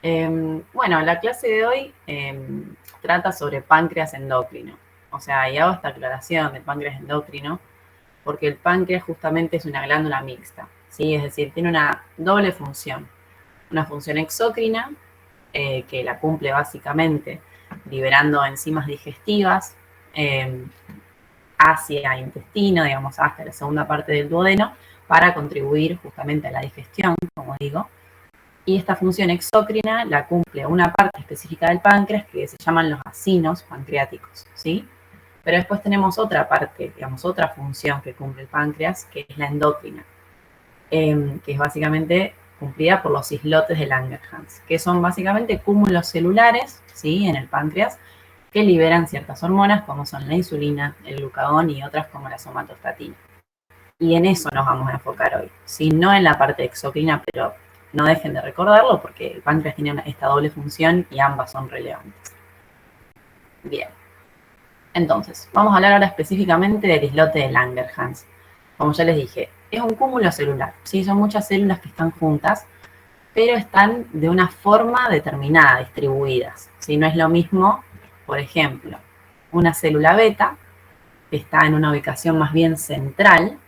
Bueno, la clase de hoy trata sobre páncreas endocrino. O sea, y hago esta aclaración del páncreas endocrino porque el páncreas justamente es una glándula mixta, ¿sí? Es decir, tiene una doble función. Una función exócrina, que la cumple básicamente liberando enzimas digestivas eh, hacia el intestino, digamos, hasta la segunda parte del duodeno, para contribuir justamente a la digestión, como digo. Y esta función exócrina la cumple una parte específica del páncreas que se llaman los acinos pancreáticos, ¿sí? Pero después tenemos otra parte, digamos, otra función que cumple el páncreas, que es la endocrina, que es básicamente cumplida por los islotes de Langerhans, que son básicamente cúmulos celulares, ¿sí? En el páncreas, que liberan ciertas hormonas, como son la insulina, el glucagón y otras como la somatostatina. Y en eso nos vamos a enfocar hoy, ¿sí? No en la parte exocrina, pero no dejen de recordarlo porque el páncreas tiene esta doble función y ambas son relevantes. Bien, entonces, vamos a hablar ahora específicamente del islote de Langerhans. Como ya les dije, es un cúmulo celular, ¿sí? Son muchas células que están juntas, pero están de una forma determinada, distribuidas, ¿sí? No es lo mismo, por ejemplo, una célula beta, que está en una ubicación más bien central.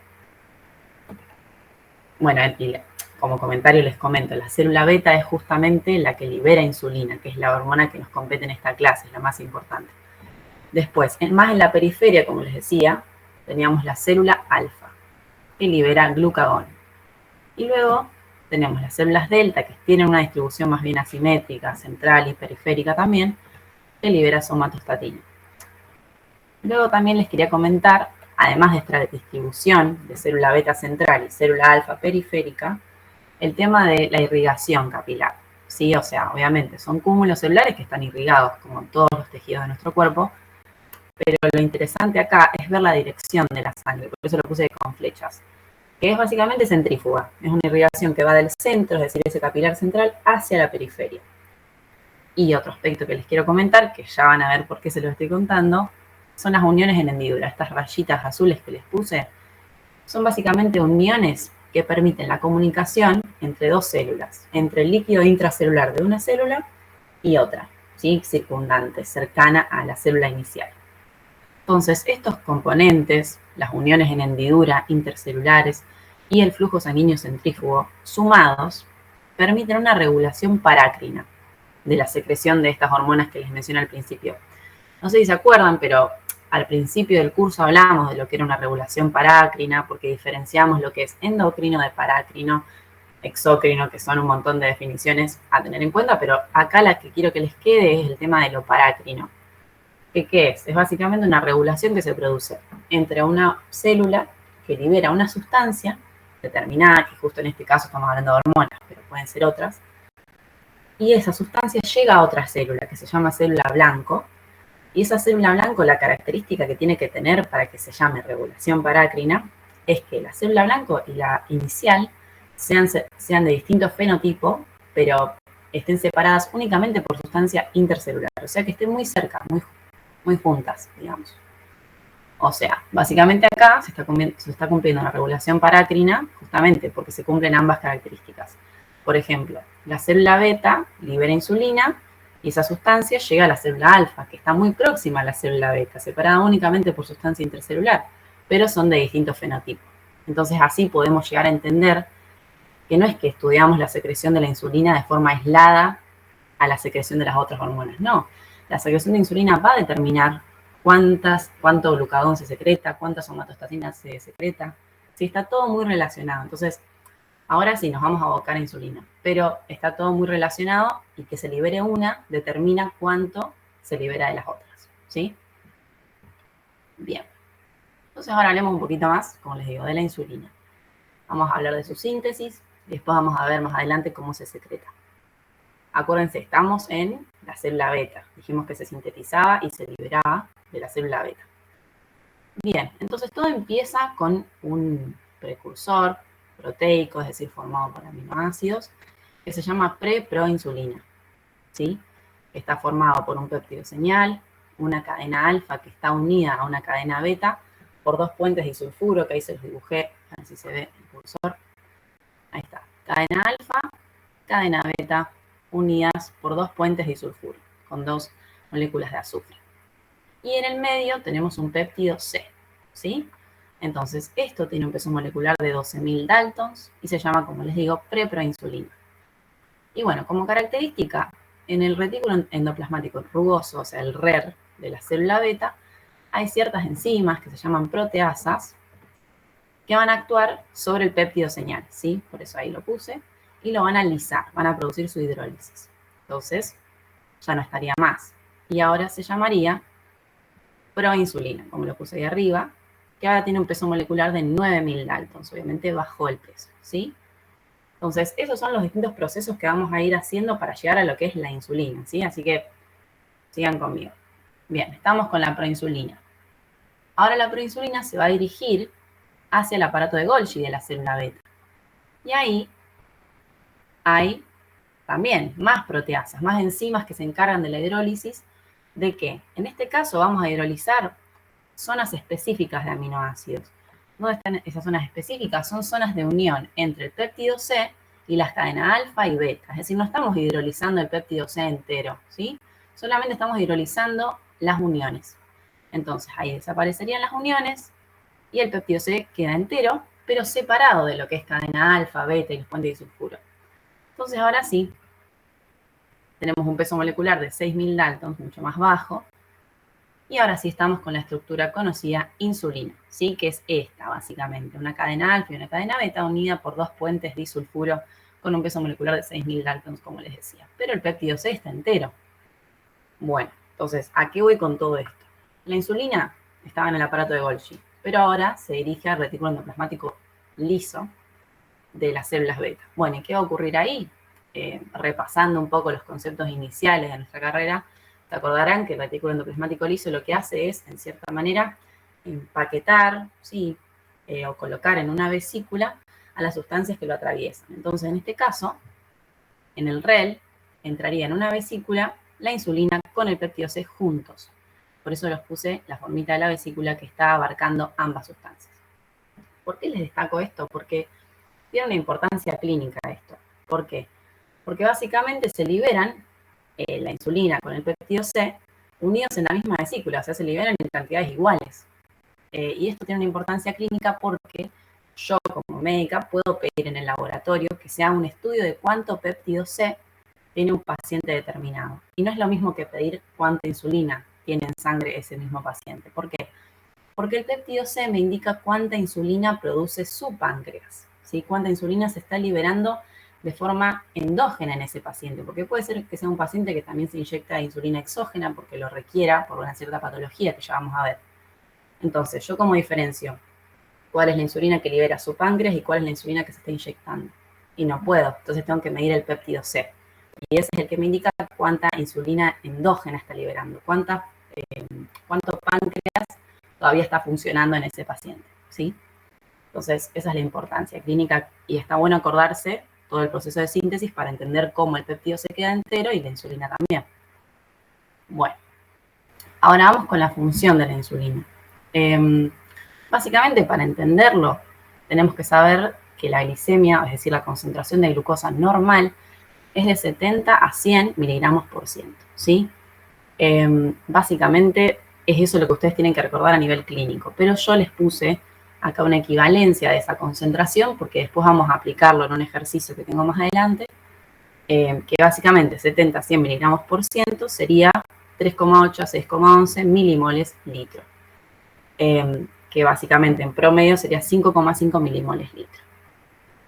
Bueno, como comentario les comento, la célula beta es justamente la que libera insulina, que es la hormona que nos compete en esta clase, es la más importante. Después, más en la periferia, como les decía, teníamos la célula alfa, que libera glucagón. Y luego tenemos las células delta, que tienen una distribución más bien asimétrica, central y periférica también, que libera somatostatina. Luego también les quería comentar, además de esta distribución de célula beta central y célula alfa periférica, el tema de la irrigación capilar, ¿sí? O sea, obviamente son cúmulos celulares que están irrigados como todos los tejidos de nuestro cuerpo, pero lo interesante acá es ver la dirección de la sangre, por eso lo puse con flechas, que es básicamente centrífuga. Es una irrigación que va del centro, es decir, ese capilar central, hacia la periferia. Y otro aspecto que les quiero comentar, que ya van a ver por qué se lo estoy contando, son las uniones en hendidura. Estas rayitas azules que les puse son básicamente uniones que permiten la comunicación entre dos células, entre el líquido intracelular de una célula y otra, ¿sí? Circundante, cercana a la célula inicial. Entonces, estos componentes, las uniones en hendidura intercelulares y el flujo sanguíneo centrífugo sumados, permiten una regulación parácrina de la secreción de estas hormonas que les mencioné al principio. No sé si se acuerdan, pero al principio del curso hablamos de lo que era una regulación parácrina, porque diferenciamos lo que es endocrino de parácrino, exócrino, que son un montón de definiciones a tener en cuenta, pero acá la que quiero que les quede es el tema de lo parácrino. ¿Qué es? Es básicamente una regulación que se produce entre una célula que libera una sustancia determinada, que justo en este caso estamos hablando de hormonas, pero pueden ser otras, y esa sustancia llega a otra célula que se llama célula blanco, y esa célula blanco, la característica que tiene que tener para que se llame regulación parácrina, es que la célula blanco y la inicial sean de distinto fenotipo, pero estén separadas únicamente por sustancia intercelular, o sea que estén muy cerca, muy juntas, digamos. O sea, básicamente acá se está cumpliendo la regulación parácrina justamente porque se cumplen ambas características. Por ejemplo, la célula beta libera insulina y esa sustancia llega a la célula alfa, que está muy próxima a la célula beta, separada únicamente por sustancia intercelular, pero son de distintos fenotipos. Entonces así podemos llegar a entender que no es que estudiamos la secreción de la insulina de forma aislada a la secreción de las otras hormonas, no. La secreción de insulina va a determinar cuánto glucagón se secreta, cuánta somatostatina se secreta. Sí, está todo muy relacionado. Entonces, ahora sí nos vamos a abocar a insulina, pero está todo muy relacionado y que se libere una determina cuánto se libera de las otras, ¿sí? Bien. Entonces ahora hablemos un poquito más, como les digo, de la insulina. Vamos a hablar de su síntesis y después vamos a ver más adelante cómo se secreta. Acuérdense, estamos en la célula beta. Dijimos que se sintetizaba y se liberaba de la célula beta. Bien, entonces todo empieza con un precursor proteico, es decir, formado por aminoácidos, que se llama preproinsulina, ¿sí? Está formado por un péptido señal, una cadena alfa que está unida a una cadena beta por dos puentes disulfuro, que ahí se los dibujé, a ver si se ve el cursor. Ahí está, cadena alfa, cadena beta, unidas por dos puentes disulfuro, con dos moléculas de azufre. Y en el medio tenemos un péptido C, ¿sí? Entonces, esto tiene un peso molecular de 12.000 daltons y se llama, como les digo, preproinsulina. Y bueno, como característica, en el retículo endoplasmático rugoso, o sea, el RER de la célula beta, hay ciertas enzimas que se llaman proteasas que van a actuar sobre el péptido señal, ¿sí? Por eso ahí lo puse, y lo van a lisar, van a producir su hidrólisis. Entonces, ya no estaría más. Y ahora se llamaría proinsulina, como lo puse ahí arriba, que ahora tiene un peso molecular de 9.000 daltons. Obviamente bajó el peso, ¿sí? Entonces, esos son los distintos procesos que vamos a ir haciendo para llegar a lo que es la insulina, ¿sí? Así que sigan conmigo. Bien, estamos con la proinsulina. Ahora la proinsulina se va a dirigir hacia el aparato de Golgi de la célula beta. Y ahí hay también más proteasas, más enzimas que se encargan de la hidrólisis. ¿De qué? En este caso vamos a hidrolizar zonas específicas de aminoácidos. ¿Dónde están esas zonas específicas? Son zonas de unión entre el péptido C y las cadenas alfa y beta. Es decir, no estamos hidrolizando el péptido C entero, ¿sí? Solamente estamos hidrolizando las uniones. Entonces, ahí desaparecerían las uniones y el péptido C queda entero, pero separado de lo que es cadena alfa, beta y los puentes disulfuro. Entonces, ahora sí, tenemos un peso molecular de 6.000 daltons, mucho más bajo. Y ahora sí estamos con la estructura conocida insulina, ¿sí? Que es esta, básicamente, una cadena alfa y una cadena beta unida por dos puentes disulfuro con un peso molecular de 6.000 daltons, como les decía. Pero el péptido C está entero. Bueno, entonces, ¿a qué voy con todo esto? La insulina estaba en el aparato de Golgi, pero ahora se dirige al retículo endoplasmático liso de las células beta. Bueno, ¿y qué va a ocurrir ahí? Repasando un poco los conceptos iniciales de nuestra carrera, te acordarán que el retículo endoplasmático liso lo que hace es, en cierta manera, empaquetar, ¿sí? O colocar en una vesícula a las sustancias que lo atraviesan. Entonces, en este caso, en el REL, entraría en una vesícula la insulina con el péptido C juntos. Por eso los puse la formita de la vesícula que está abarcando ambas sustancias. ¿Por qué les destaco esto? Porque tiene una importancia clínica esto. ¿Por qué? Porque básicamente se liberan la insulina con el péptido C unidos en la misma vesícula, o sea, se liberan en cantidades iguales. Y esto tiene una importancia clínica porque yo como médica puedo pedir en el laboratorio que se haga un estudio de cuánto péptido C tiene un paciente determinado. Y no es lo mismo que pedir cuánta insulina tiene en sangre ese mismo paciente. ¿Por qué? Porque el péptido C me indica cuánta insulina produce su páncreas, ¿sí? Cuánta insulina se está liberando de forma endógena en ese paciente, porque puede ser que sea un paciente que también se inyecta insulina exógena porque lo requiera por una cierta patología que ya vamos a ver. Entonces, ¿yo cómo diferencio cuál es la insulina que libera su páncreas y cuál es la insulina que se está inyectando? Y no puedo, entonces tengo que medir el péptido C. Y ese es el que me indica cuánta insulina endógena está liberando, cuánto páncreas todavía está funcionando en ese paciente, ¿sí? Entonces, esa es la importancia clínica y está bueno acordarse todo el proceso de síntesis para entender cómo el péptido se queda entero y la insulina también. Bueno, ahora vamos con la función de la insulina. Básicamente, para entenderlo, tenemos que saber que la glicemia, es decir, la concentración de glucosa normal, es de 70 a 100 miligramos por ciento, ¿sí? Básicamente es eso lo que ustedes tienen que recordar a nivel clínico, pero yo les puse acá una equivalencia de esa concentración porque después vamos a aplicarlo en un ejercicio que tengo más adelante, que básicamente 70 a 100 miligramos por ciento sería 3,8 a 6,11 milimoles litro, que básicamente en promedio sería 5,5 milimoles litro.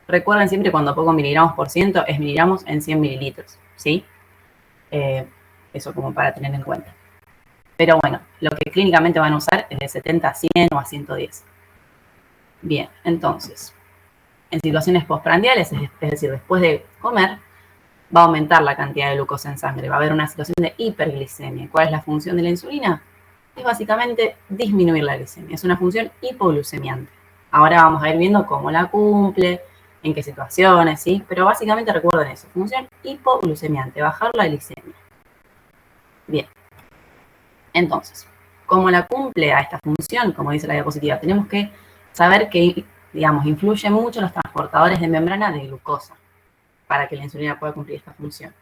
Recuerden siempre cuando pongo miligramos por ciento es miligramos en 100 mililitros, ¿sí? Eso como para tener en cuenta. Pero bueno, lo que clínicamente van a usar es de 70 a 100 o a 110. Bien, entonces, en situaciones postprandiales, es decir, después de comer, va a aumentar la cantidad de glucosa en sangre. Va a haber una situación de hiperglicemia. ¿Cuál es la función de la insulina? Es básicamente disminuir la glicemia. Es una función hipoglucemiante. Ahora vamos a ir viendo cómo la cumple, en qué situaciones, ¿sí? Pero básicamente recuerden eso, función hipoglucemiante, bajar la glicemia. Bien. Entonces, ¿cómo la cumple a esta función? Como dice la diapositiva, tenemos que saber que, digamos, influyen mucho los transportadores de membrana de glucosa para que la insulina pueda cumplir esta función.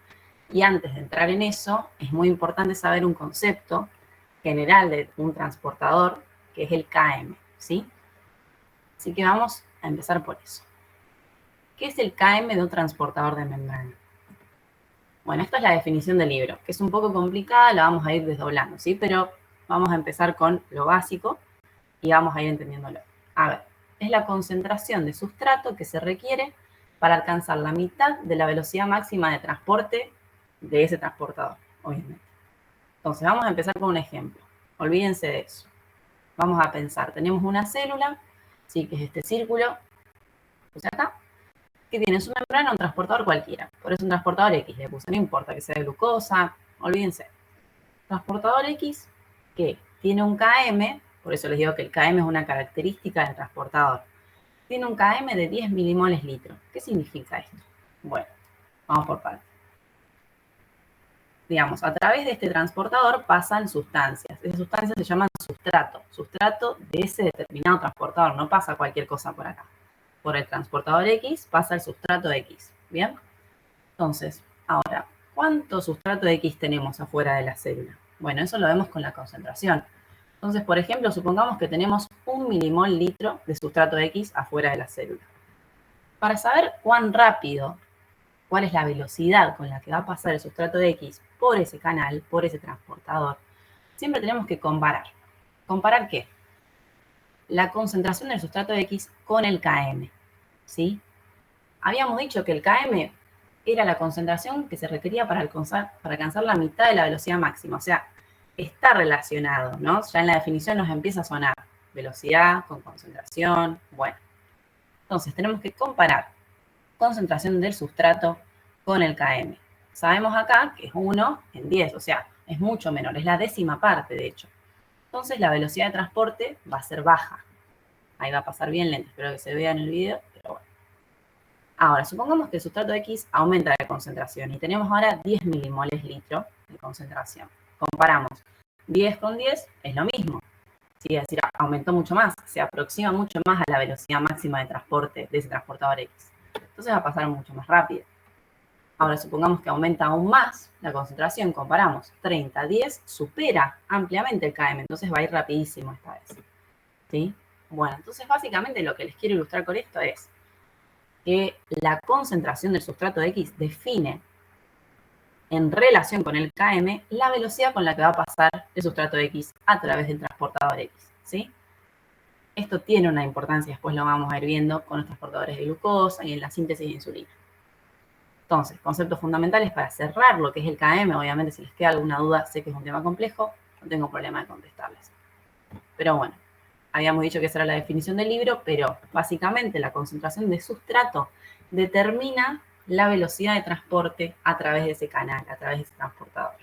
Y antes de entrar en eso, es muy importante saber un concepto general de un transportador, que es el KM, ¿sí? Así que vamos a empezar por eso. ¿Qué es el KM de un transportador de membrana? Bueno, esta es la definición del libro, que es un poco complicada, la vamos a ir desdoblando, ¿sí? Pero vamos a empezar con lo básico y vamos a ir entendiéndolo. A ver, es la concentración de sustrato que se requiere para alcanzar la mitad de la velocidad máxima de transporte de ese transportador, obviamente. Entonces, vamos a empezar con un ejemplo. Olvídense de eso. Vamos a pensar, tenemos una célula, ¿sí? Que es este círculo, puse acá, que tiene su membrana un transportador cualquiera. Por eso un transportador X le puse, no importa que sea de glucosa, olvídense. Transportador X que tiene un KM, por eso les digo que el KM es una característica del transportador. Tiene un KM de 10 milimoles litro. ¿Qué significa esto? Bueno, vamos por partes. Digamos, a través de este transportador pasan sustancias. Esas sustancias se llaman sustrato. Sustrato de ese determinado transportador. No pasa cualquier cosa por acá. Por el transportador X pasa el sustrato X. ¿Bien? Entonces, ahora, ¿cuánto sustrato X tenemos afuera de la célula? Bueno, eso lo vemos con la concentración. Entonces, por ejemplo, supongamos que tenemos 1 milimol litro de sustrato X afuera de la célula. Para saber cuán rápido, cuál es la velocidad con la que va a pasar el sustrato X por ese canal, por ese transportador, siempre tenemos que comparar. ¿Comparar qué? La concentración del sustrato X con el KM, ¿sí? Habíamos dicho que el KM era la concentración que se requería para alcanzar la mitad de la velocidad máxima. O sea, está relacionado, ¿no? Ya en la definición nos empieza a sonar velocidad con concentración. Bueno, entonces tenemos que comparar concentración del sustrato con el KM. Sabemos acá que es 1 en 10, o sea, es mucho menor, es la décima parte, de hecho. Entonces la velocidad de transporte va a ser baja. Ahí va a pasar bien lento, espero que se vea en el video, pero bueno. Ahora, supongamos que el sustrato X aumenta de concentración y tenemos ahora 10 milimoles litro de concentración. Comparamos 10 con 10, es lo mismo. ¿Sí? Es decir, aumentó mucho más, se aproxima mucho más a la velocidad máxima de transporte de ese transportador X. Entonces va a pasar mucho más rápido. Ahora, supongamos que aumenta aún más la concentración, comparamos 30, 10, supera ampliamente el KM, entonces va a ir rapidísimo esta vez. ¿Sí? Bueno, entonces básicamente lo que les quiero ilustrar con esto es que la concentración del sustrato X define en relación con el KM la velocidad con la que va a pasar el sustrato X a través del transportador X, ¿sí? Esto tiene una importancia, después lo vamos a ir viendo con los transportadores de glucosa y en la síntesis de insulina. Entonces, conceptos fundamentales para cerrar lo que es el KM, obviamente si les queda alguna duda, sé que es un tema complejo, no tengo problema de contestarles. Pero bueno, habíamos dicho que esa era la definición del libro, pero básicamente la concentración de sustrato determina la velocidad de transporte a través de ese canal, a través de ese transportador.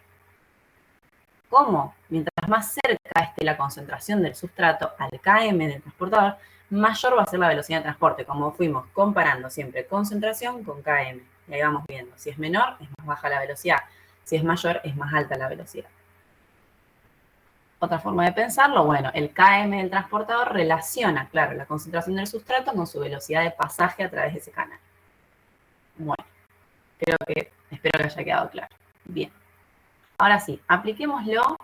¿Cómo? Mientras más cerca esté la concentración del sustrato al KM del transportador, mayor va a ser la velocidad de transporte, como fuimos comparando siempre concentración con KM. Y ahí vamos viendo, si es menor, es más baja la velocidad, si es mayor, es más alta la velocidad. Otra forma de pensarlo, bueno, el KM del transportador relaciona, claro, la concentración del sustrato con su velocidad de pasaje a través de ese canal. Bueno, espero que haya quedado claro. Bien. Ahora sí, apliquémoslo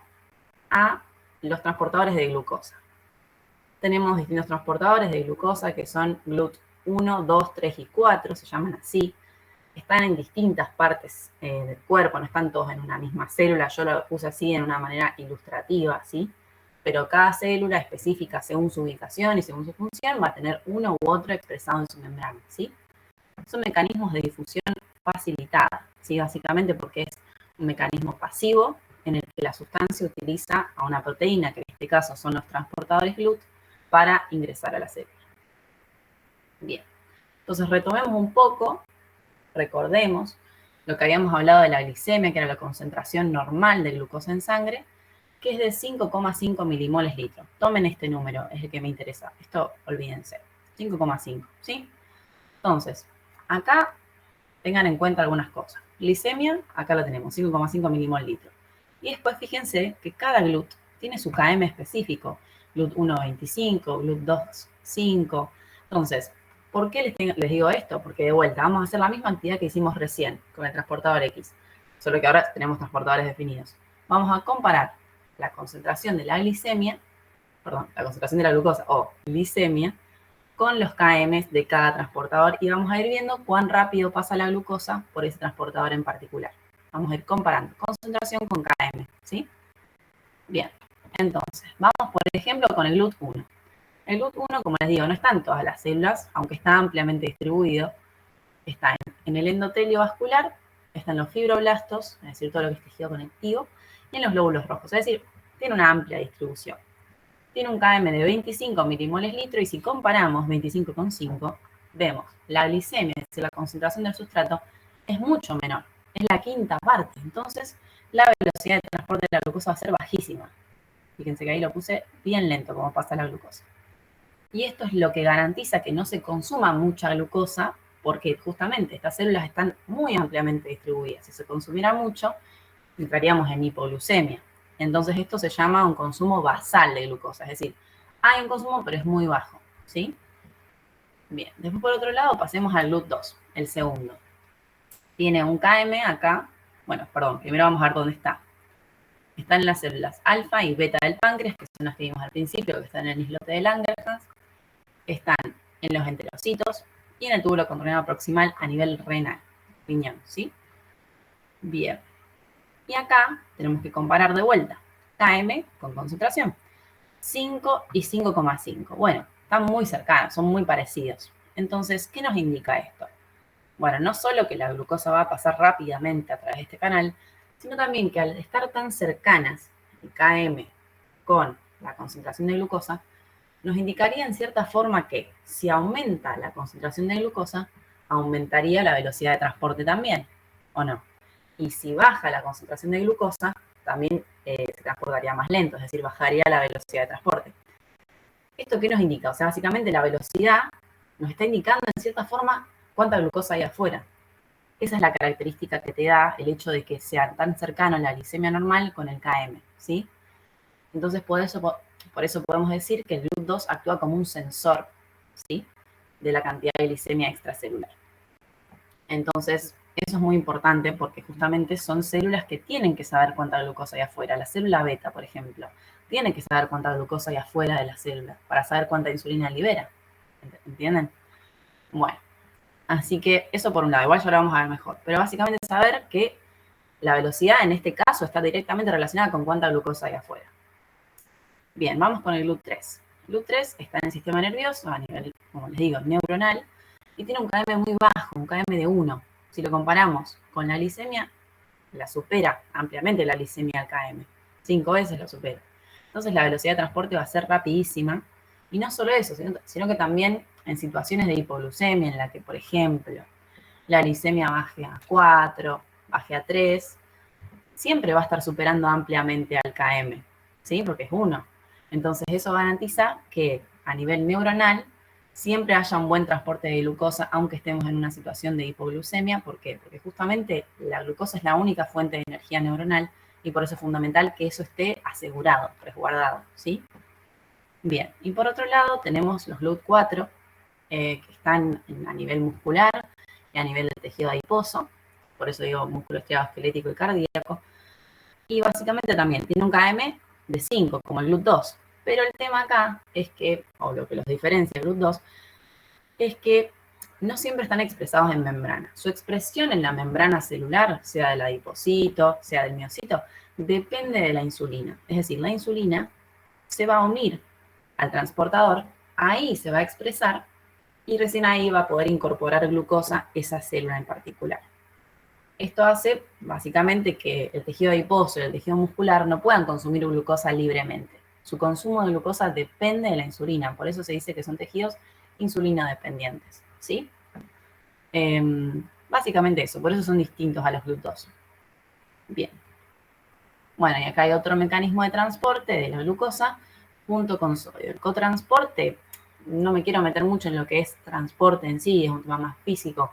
a los transportadores de glucosa. Tenemos distintos transportadores de glucosa que son GLUT 1, 2, 3 y 4, se llaman así. Están en distintas partes del cuerpo, no están todos en una misma célula. Yo lo puse así en una manera ilustrativa, ¿sí? Pero cada célula específica según su ubicación y según su función va a tener uno u otro expresado en su membrana, ¿sí? Son mecanismos de difusión facilitada, ¿sí? Básicamente porque es un mecanismo pasivo en el que la sustancia utiliza a una proteína, que en este caso son los transportadores GLUT, para ingresar a la célula. Bien, entonces retomemos un poco. Recordemos lo que habíamos hablado de la glicemia, que era la concentración normal de glucosa en sangre, que es de 5,5 milimoles litro. Tomen este número, es el que me interesa. Esto, olvídense. 5,5, ¿sí? Entonces, acá tengan en cuenta algunas cosas. Glicemia, acá lo tenemos, 5,5 milimoles litro. Y después fíjense que cada GLUT tiene su KM específico. GLUT 1,25, GLUT 2,5. Entonces, ¿por qué les digo esto? Porque de vuelta, vamos a hacer la misma actividad que hicimos recién con el transportador X. solo que ahora tenemos transportadores definidos. Vamos a comparar la concentración de la glicemia, perdón, la concentración de la glucosa o glicemia con los km de cada transportador y vamos a ir viendo cuán rápido pasa la glucosa por ese transportador en particular. Vamos a ir comparando concentración con km, ¿sí? Bien, entonces, vamos por ejemplo con el GLUT1. El GLUT1, como les digo, no está en todas las células, aunque está ampliamente distribuido. Está en el endotelio vascular, está en los fibroblastos, es decir, todo lo que es tejido conectivo, y en los glóbulos rojos, es decir, tiene una amplia distribución. Tiene un Km de 25 milimoles litro y si comparamos 25,5, vemos la glicemia, es decir, la concentración del sustrato, es mucho menor, es la quinta parte. Entonces, la velocidad de transporte de la glucosa va a ser bajísima. Fíjense que ahí lo puse bien lento, como pasa la glucosa. Y esto es lo que garantiza que no se consuma mucha glucosa, porque justamente estas células están muy ampliamente distribuidas. Si se consumiera mucho, entraríamos en hipoglucemia. Entonces esto se llama un consumo basal de glucosa, es decir, hay un consumo pero es muy bajo, ¿sí? Bien, después por otro lado pasemos al GLUT2, el segundo. Tiene un Km acá, bueno, perdón, primero vamos a ver dónde está. Están en las células alfa y beta del páncreas, que son las que vimos al principio, que están en el islote de Langerhans. Están en los enterocitos y en el túbulo contorneado proximal a nivel renal, riñón, ¿sí? Bien. Y acá tenemos que comparar de vuelta Km con concentración. 5 y 5,5. Bueno, están muy cercanos, son muy parecidos. Entonces, ¿qué nos indica esto? Bueno, no solo que la glucosa va a pasar rápidamente a través de este canal, sino también que al estar tan cercanas el Km con la concentración de glucosa, nos indicaría en cierta forma que si aumenta la concentración de glucosa, aumentaría la velocidad de transporte también, ¿o no? Y si baja la concentración de glucosa, también se transportaría más lento, es decir, bajaría la velocidad de transporte. ¿Esto qué nos indica? O sea, básicamente la velocidad nos está indicando en cierta forma cuánta glucosa hay afuera. Esa es la característica que te da el hecho de que sea tan cercano la glicemia normal con el Km, ¿sí? Entonces, por eso podemos decir que el GLUT2 actúa como un sensor, ¿sí?, de la cantidad de glicemia extracelular. Entonces, eso es muy importante porque justamente son células que tienen que saber cuánta glucosa hay afuera. La célula beta, por ejemplo, tiene que saber cuánta glucosa hay afuera de la célula para saber cuánta insulina libera. ¿Entienden? Bueno, así que eso por un lado. Igual ya lo vamos a ver mejor. Pero básicamente saber que la velocidad en este caso está directamente relacionada con cuánta glucosa hay afuera. Bien, vamos con el GLUT3. El GLUT3 está en el sistema nervioso a nivel, como les digo, neuronal y tiene un Km muy bajo, un Km de 1. Si lo comparamos con la glicemia, la supera ampliamente la glicemia al Km. 5 veces lo supera. Entonces la velocidad de transporte va a ser rapidísima. Y no solo eso, sino que también en situaciones de hipoglucemia, en la que, por ejemplo, la glicemia baje a 4, baje a 3, siempre va a estar superando ampliamente al Km, ¿sí? Porque es 1. Entonces eso garantiza que a nivel neuronal siempre haya un buen transporte de glucosa, aunque estemos en una situación de hipoglucemia. ¿Por qué? Porque justamente la glucosa es la única fuente de energía neuronal y por eso es fundamental que eso esté asegurado, resguardado, ¿sí? Bien, y por otro lado tenemos los GLUT4, que están a nivel muscular y a nivel del tejido adiposo, por eso digo músculo estriado esquelético y cardíaco, y básicamente también tiene un Km de 5, como el GLUT2. Pero el tema acá es que, o lo que los diferencia el GLUT2, es que no siempre están expresados en membrana. Su expresión en la membrana celular, sea del adipocito, sea del miocito, depende de la insulina. Es decir, la insulina se va a unir al transportador, ahí se va a expresar y recién ahí va a poder incorporar glucosa esa célula en particular. Esto hace básicamente que el tejido adiposo y el tejido muscular no puedan consumir glucosa libremente. Su consumo de glucosa depende de la insulina, por eso se dice que son tejidos insulina dependientes, ¿sí? Básicamente eso, por eso son distintos a los GLUT2. Bien. Bueno, y acá hay otro mecanismo de transporte de la glucosa junto con sodio. El cotransporte, no me quiero meter mucho en lo que es transporte en sí, es un tema más físico.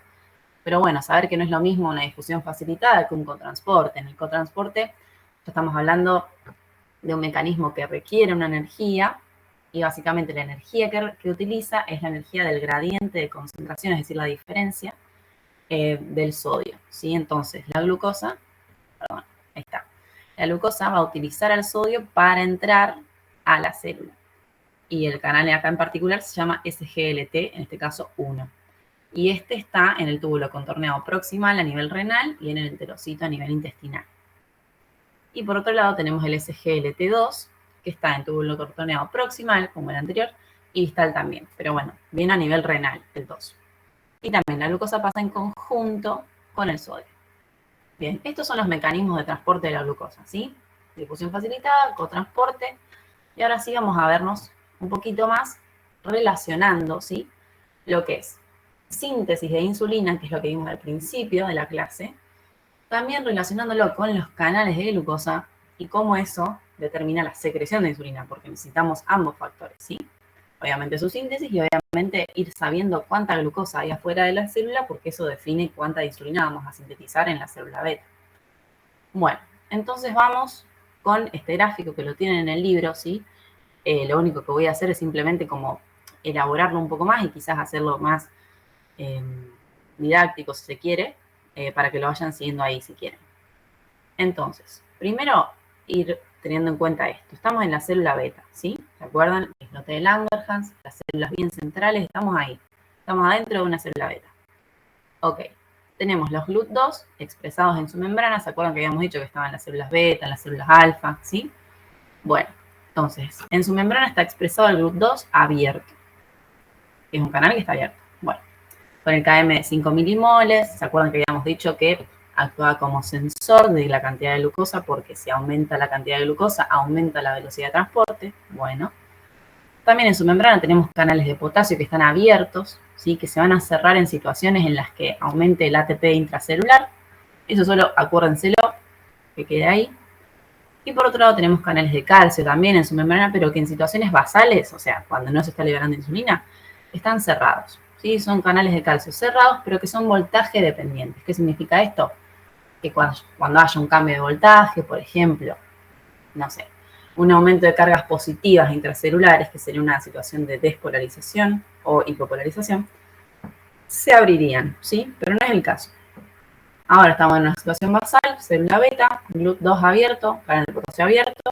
Pero bueno, saber que no es lo mismo una difusión facilitada que un cotransporte. En el cotransporte ya estamos hablando de un mecanismo que requiere una energía y básicamente la energía que utiliza es la energía del gradiente de concentración, es decir, la diferencia del sodio, ¿sí? Entonces, la glucosa perdón, ahí está. La glucosa va a utilizar al sodio para entrar a la célula. Y el canal acá en particular se llama SGLT, en este caso 1. Y este está en el túbulo contorneado proximal a nivel renal y en el enterocito a nivel intestinal. Y por otro lado tenemos el SGLT2, que está en túbulo contorneado proximal, como el anterior, y distal también. Pero bueno, viene a nivel renal, el 2. Y también la glucosa pasa en conjunto con el sodio. Bien, estos son los mecanismos de transporte de la glucosa, ¿sí? Difusión facilitada, cotransporte. Y ahora sí vamos a vernos un poquito más relacionando, ¿sí? Lo que es síntesis de insulina, que es lo que vimos al principio de la clase, también relacionándolo con los canales de glucosa y cómo eso determina la secreción de insulina, porque necesitamos ambos factores, ¿sí? Obviamente su síntesis y obviamente ir sabiendo cuánta glucosa hay afuera de la célula, porque eso define cuánta insulina vamos a sintetizar en la célula beta. Bueno, entonces vamos con este gráfico que lo tienen en el libro, ¿sí? Lo único que voy a hacer es simplemente como elaborarlo un poco más y quizás hacerlo más didáctico si se quiere, para que lo vayan siguiendo ahí si quieren. Entonces, primero ir teniendo en cuenta esto. Estamos en la célula beta, ¿sí? ¿Se acuerdan? El islote de Langerhans, las células bien centrales, estamos ahí. Estamos adentro de una célula beta. Ok. Tenemos los GLUT2 expresados en su membrana. ¿Se acuerdan que habíamos dicho que estaban las células beta, las células alfa, ¿sí? Bueno, entonces, en su membrana está expresado el GLUT2 abierto. Es un canal que está abierto. Bueno, con el KM de 5 milimoles. ¿Se acuerdan que habíamos dicho que actúa como sensor de la cantidad de glucosa? Porque si aumenta la cantidad de glucosa, aumenta la velocidad de transporte. Bueno, también en su membrana tenemos canales de potasio que están abiertos, ¿sí? Que se van a cerrar en situaciones en las que aumente el ATP intracelular. Eso solo acuérdenselo, que quede ahí. Y por otro lado tenemos canales de calcio también en su membrana, pero que en situaciones basales, o sea, cuando no se está liberando insulina, están cerrados. ¿Sí? Son canales de calcio cerrados, pero que son voltaje dependientes. ¿Qué significa esto? Que cuando haya un cambio de voltaje, por ejemplo, no sé, un aumento de cargas positivas intracelulares, que sería una situación de despolarización o hipopolarización, se abrirían, ¿sí? Pero no es el caso. Ahora estamos en una situación basal, célula beta, GLUT2 abierto, canal de potasio abierto,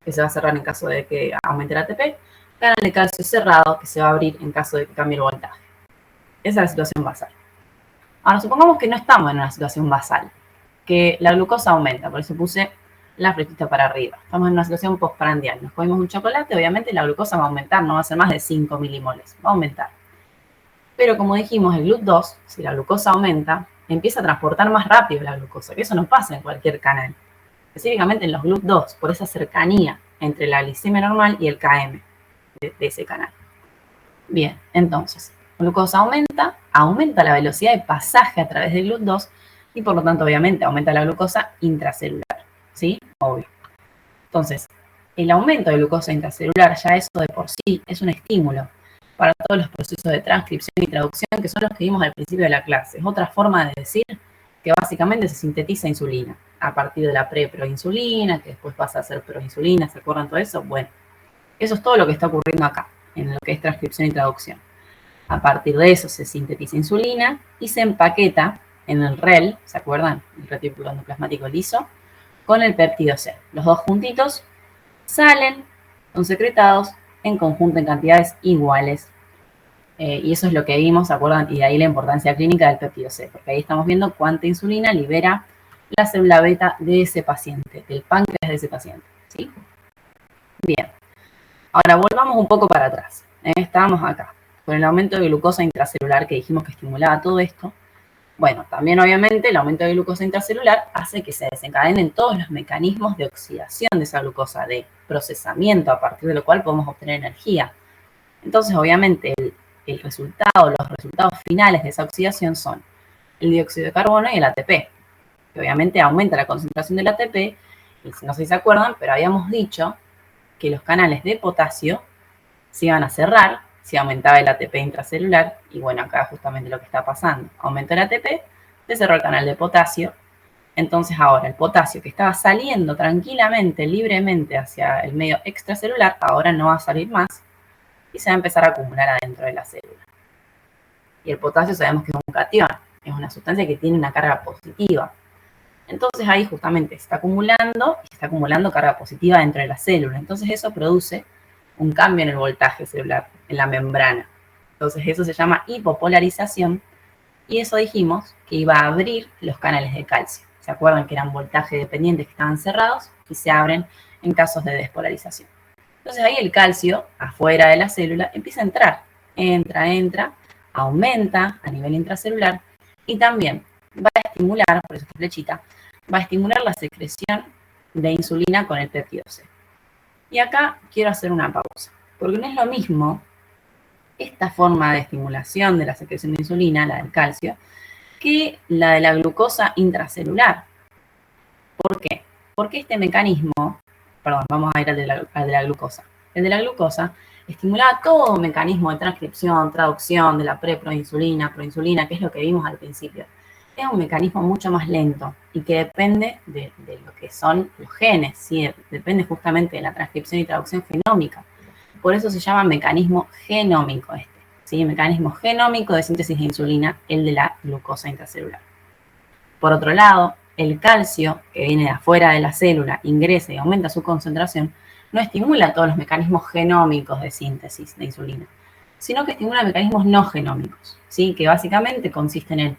que se va a cerrar en caso de que aumente el ATP, canal de calcio cerrado, que se va a abrir en caso de que cambie el voltaje. Esa es la situación basal. Ahora, supongamos que no estamos en una situación basal, que la glucosa aumenta, por eso puse la flechita para arriba. Estamos en una situación postprandial. Nos comimos un chocolate, obviamente la glucosa va a aumentar, no va a ser más de 5 milimoles, va a aumentar. Pero como dijimos, el GLUT2, si la glucosa aumenta, empieza a transportar más rápido la glucosa, que eso no pasa en cualquier canal. Específicamente en los GLUT2, por esa cercanía entre la glicemia normal y el KM de ese canal. Bien, entonces, glucosa aumenta la velocidad de pasaje a través del GLUT2 y por lo tanto, obviamente, aumenta la glucosa intracelular, ¿sí? Obvio. Entonces, el aumento de glucosa intracelular, ya eso de por sí, es un estímulo para todos los procesos de transcripción y traducción, que son los que vimos al principio de la clase. Es otra forma de decir que básicamente se sintetiza insulina a partir de la preproinsulina, que después pasa a ser proinsulina, ¿se acuerdan todo eso? Bueno, eso es todo lo que está ocurriendo acá, en lo que es transcripción y traducción. A partir de eso se sintetiza insulina y se empaqueta en el REL, ¿se acuerdan? El retículo endoplasmático liso, con el péptido C. Los dos juntitos salen, son secretados en conjunto en cantidades iguales. Y eso es lo que vimos, ¿se acuerdan? Y de ahí la importancia clínica del péptido C, porque ahí estamos viendo cuánta insulina libera la célula beta de ese paciente, del páncreas de ese paciente, ¿sí? Bien. Ahora volvamos un poco para atrás. Estábamos acá, con el aumento de glucosa intracelular que dijimos que estimulaba todo esto. Bueno, también obviamente el aumento de glucosa intracelular hace que se desencadenen todos los mecanismos de oxidación de esa glucosa, de procesamiento, a partir de lo cual podemos obtener energía. Entonces, obviamente, los resultados finales de esa oxidación son el dióxido de carbono y el ATP, que obviamente aumenta la concentración del ATP, y no sé si se acuerdan, pero habíamos dicho que los canales de potasio se iban a cerrar si aumentaba el ATP intracelular, y bueno, acá justamente lo que está pasando. Aumentó el ATP, se cerró el canal de potasio, entonces ahora el potasio que estaba saliendo tranquilamente, libremente hacia el medio extracelular, ahora no va a salir más, y se va a empezar a acumular adentro de la célula. Y el potasio sabemos que es un catión, es una sustancia que tiene una carga positiva. Entonces ahí justamente se está acumulando carga positiva dentro de la célula. Entonces eso produce un cambio en el voltaje celular, en la membrana. Entonces eso se llama hipopolarización y eso dijimos que iba a abrir los canales de calcio. ¿Se acuerdan que eran voltaje dependientes que estaban cerrados y se abren en casos de despolarización? Entonces ahí el calcio, afuera de la célula, empieza a entrar. Entra, aumenta a nivel intracelular y también va a estimular, por eso esta flechita, va a estimular la secreción de insulina con el péptido C. Y acá quiero hacer una pausa, porque no es lo mismo esta forma de estimulación de la secreción de insulina, la del calcio, que la de la glucosa intracelular. ¿Por qué? Porque este mecanismo, perdón, vamos a ir al de la glucosa. El de la glucosa estimulaba todo un mecanismo de transcripción, traducción de la preproinsulina, proinsulina, que es lo que vimos al principio. Es un mecanismo mucho más lento y que depende de lo que son los genes, ¿sí? Depende justamente de la transcripción y traducción genómica. Por eso se llama mecanismo genómico este, ¿sí? Mecanismo genómico de síntesis de insulina, el de la glucosa intracelular. Por otro lado, el calcio que viene de afuera de la célula ingresa y aumenta su concentración, no estimula todos los mecanismos genómicos de síntesis de insulina, sino que estimula mecanismos no genómicos, ¿sí? Que básicamente consisten en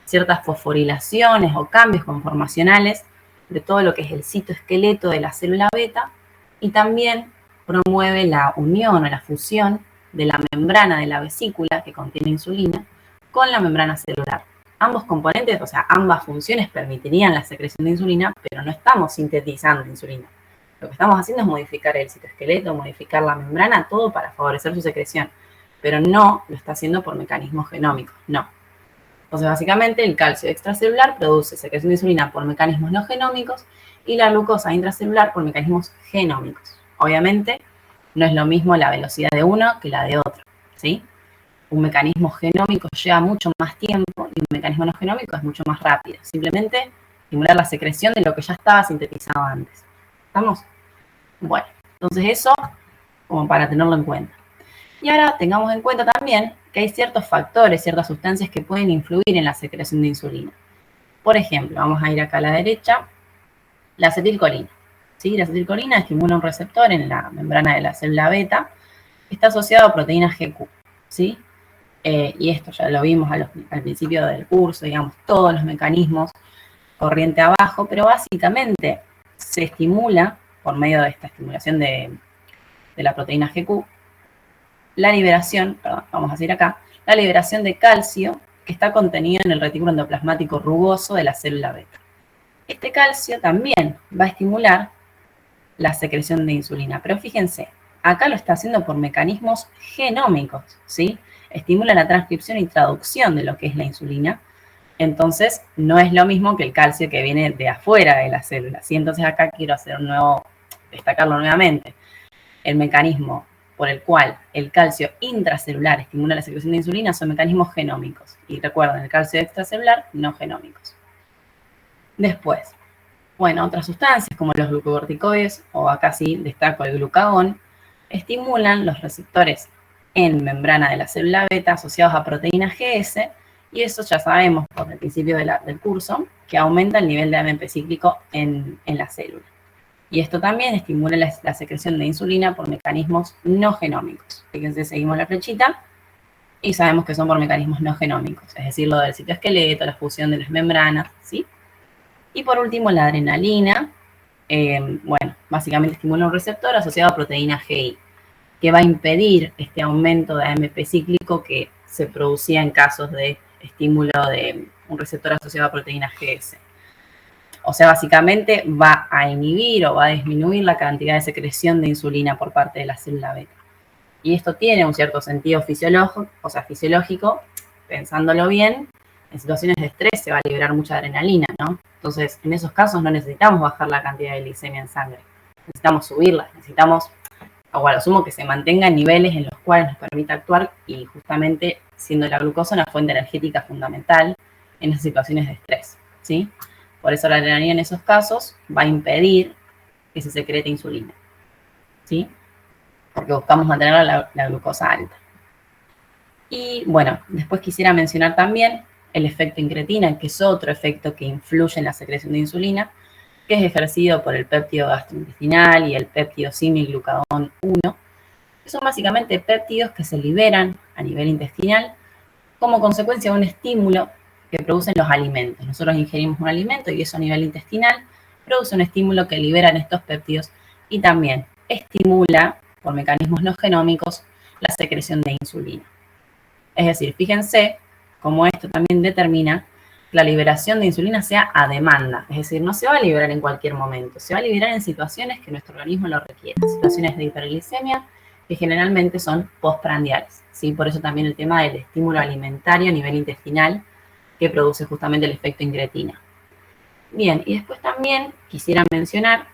ciertas fosforilaciones o cambios conformacionales de todo lo que es el citoesqueleto de la célula beta y también promueve la unión o la fusión de la membrana de la vesícula que contiene insulina con la membrana celular. Ambos componentes, o sea, ambas funciones permitirían la secreción de insulina, pero no estamos sintetizando insulina. Lo que estamos haciendo es modificar el citoesqueleto, modificar la membrana, todo para favorecer su secreción, pero no lo está haciendo por mecanismos genómicos, no. Entonces, básicamente, el calcio extracelular produce secreción de insulina por mecanismos no genómicos y la glucosa intracelular por mecanismos genómicos. Obviamente, no es lo mismo la velocidad de uno que la de otro, ¿sí? Un mecanismo genómico lleva mucho más tiempo y un mecanismo no genómico es mucho más rápido. Simplemente estimular la secreción de lo que ya estaba sintetizado antes. ¿Estamos? Bueno, entonces eso como para tenerlo en cuenta. Y ahora tengamos en cuenta también que hay ciertos factores, ciertas sustancias que pueden influir en la secreción de insulina. Por ejemplo, vamos a ir acá a la derecha, la acetilcolina. ¿Sí? La acetilcolina estimula un receptor en la membrana de la célula beta que está asociado a proteína GQ. ¿Sí? Y esto ya lo vimos al principio del curso, digamos, todos los mecanismos corriente abajo, pero básicamente se estimula, por medio de esta estimulación de la proteína GQ, la liberación, perdón, vamos a decir acá, la liberación de calcio que está contenido en el retículo endoplasmático rugoso de la célula beta. Este calcio también va a estimular la secreción de insulina, pero fíjense, acá lo está haciendo por mecanismos genómicos, ¿sí? Estimula la transcripción y traducción de lo que es la insulina, entonces no es lo mismo que el calcio que viene de afuera de la célula, ¿sí? Entonces acá quiero hacer destacarlo nuevamente. El mecanismo por el cual el calcio intracelular estimula la secreción de insulina son mecanismos genómicos. Y recuerden, el calcio extracelular, no genómicos. Después, bueno, otras sustancias como los glucocorticoides, o acá sí destaco el glucagón, estimulan los receptores en membrana de la célula beta asociados a proteína GS, y eso ya sabemos por el principio del curso, que aumenta el nivel de AMP cíclico en la célula. Y esto también estimula la secreción de insulina por mecanismos no genómicos. Fíjense, seguimos la flechita y sabemos que son por mecanismos no genómicos, es decir, lo del citoesqueleto, la fusión de las membranas, ¿sí? Y por último, la adrenalina, bueno, básicamente estimula un receptor asociado a proteína GI, que va a impedir este aumento de AMP cíclico que se producía en casos de estímulo de un receptor asociado a proteína GS. O sea, básicamente va a inhibir o va a disminuir la cantidad de secreción de insulina por parte de la célula beta. Y esto tiene un cierto sentido fisiológico, pensándolo bien, en situaciones de estrés se va a liberar mucha adrenalina, ¿no? Entonces, en esos casos no necesitamos bajar la cantidad de glicemia en sangre, necesitamos subirla, necesitamos, o a lo sumo, que se mantenga en niveles en los cuales nos permita actuar y justamente siendo la glucosa una fuente energética fundamental en esas situaciones de estrés, ¿sí? Por eso la adrenalina en esos casos va a impedir que se secrete insulina, ¿sí? Porque buscamos mantener la glucosa alta. Y bueno, después quisiera mencionar también el efecto incretina, que es otro efecto que influye en la secreción de insulina, que es ejercido por el péptido gastrointestinal y el péptido simiglucagón 1, que son básicamente péptidos que se liberan a nivel intestinal como consecuencia de un estímulo que producen los alimentos. Nosotros ingerimos un alimento y eso a nivel intestinal produce un estímulo que liberan estos péptidos y también estimula, por mecanismos no genómicos, la secreción de insulina. Es decir, fíjense cómo esto también determina que la liberación de insulina sea a demanda. Es decir, no se va a liberar en cualquier momento, se va a liberar en situaciones que nuestro organismo lo requiera, situaciones de hiperglicemia que generalmente son postprandiales, ¿sí? Por eso también el tema del estímulo alimentario a nivel intestinal que produce justamente el efecto incretina. Bien, y después también quisiera mencionar,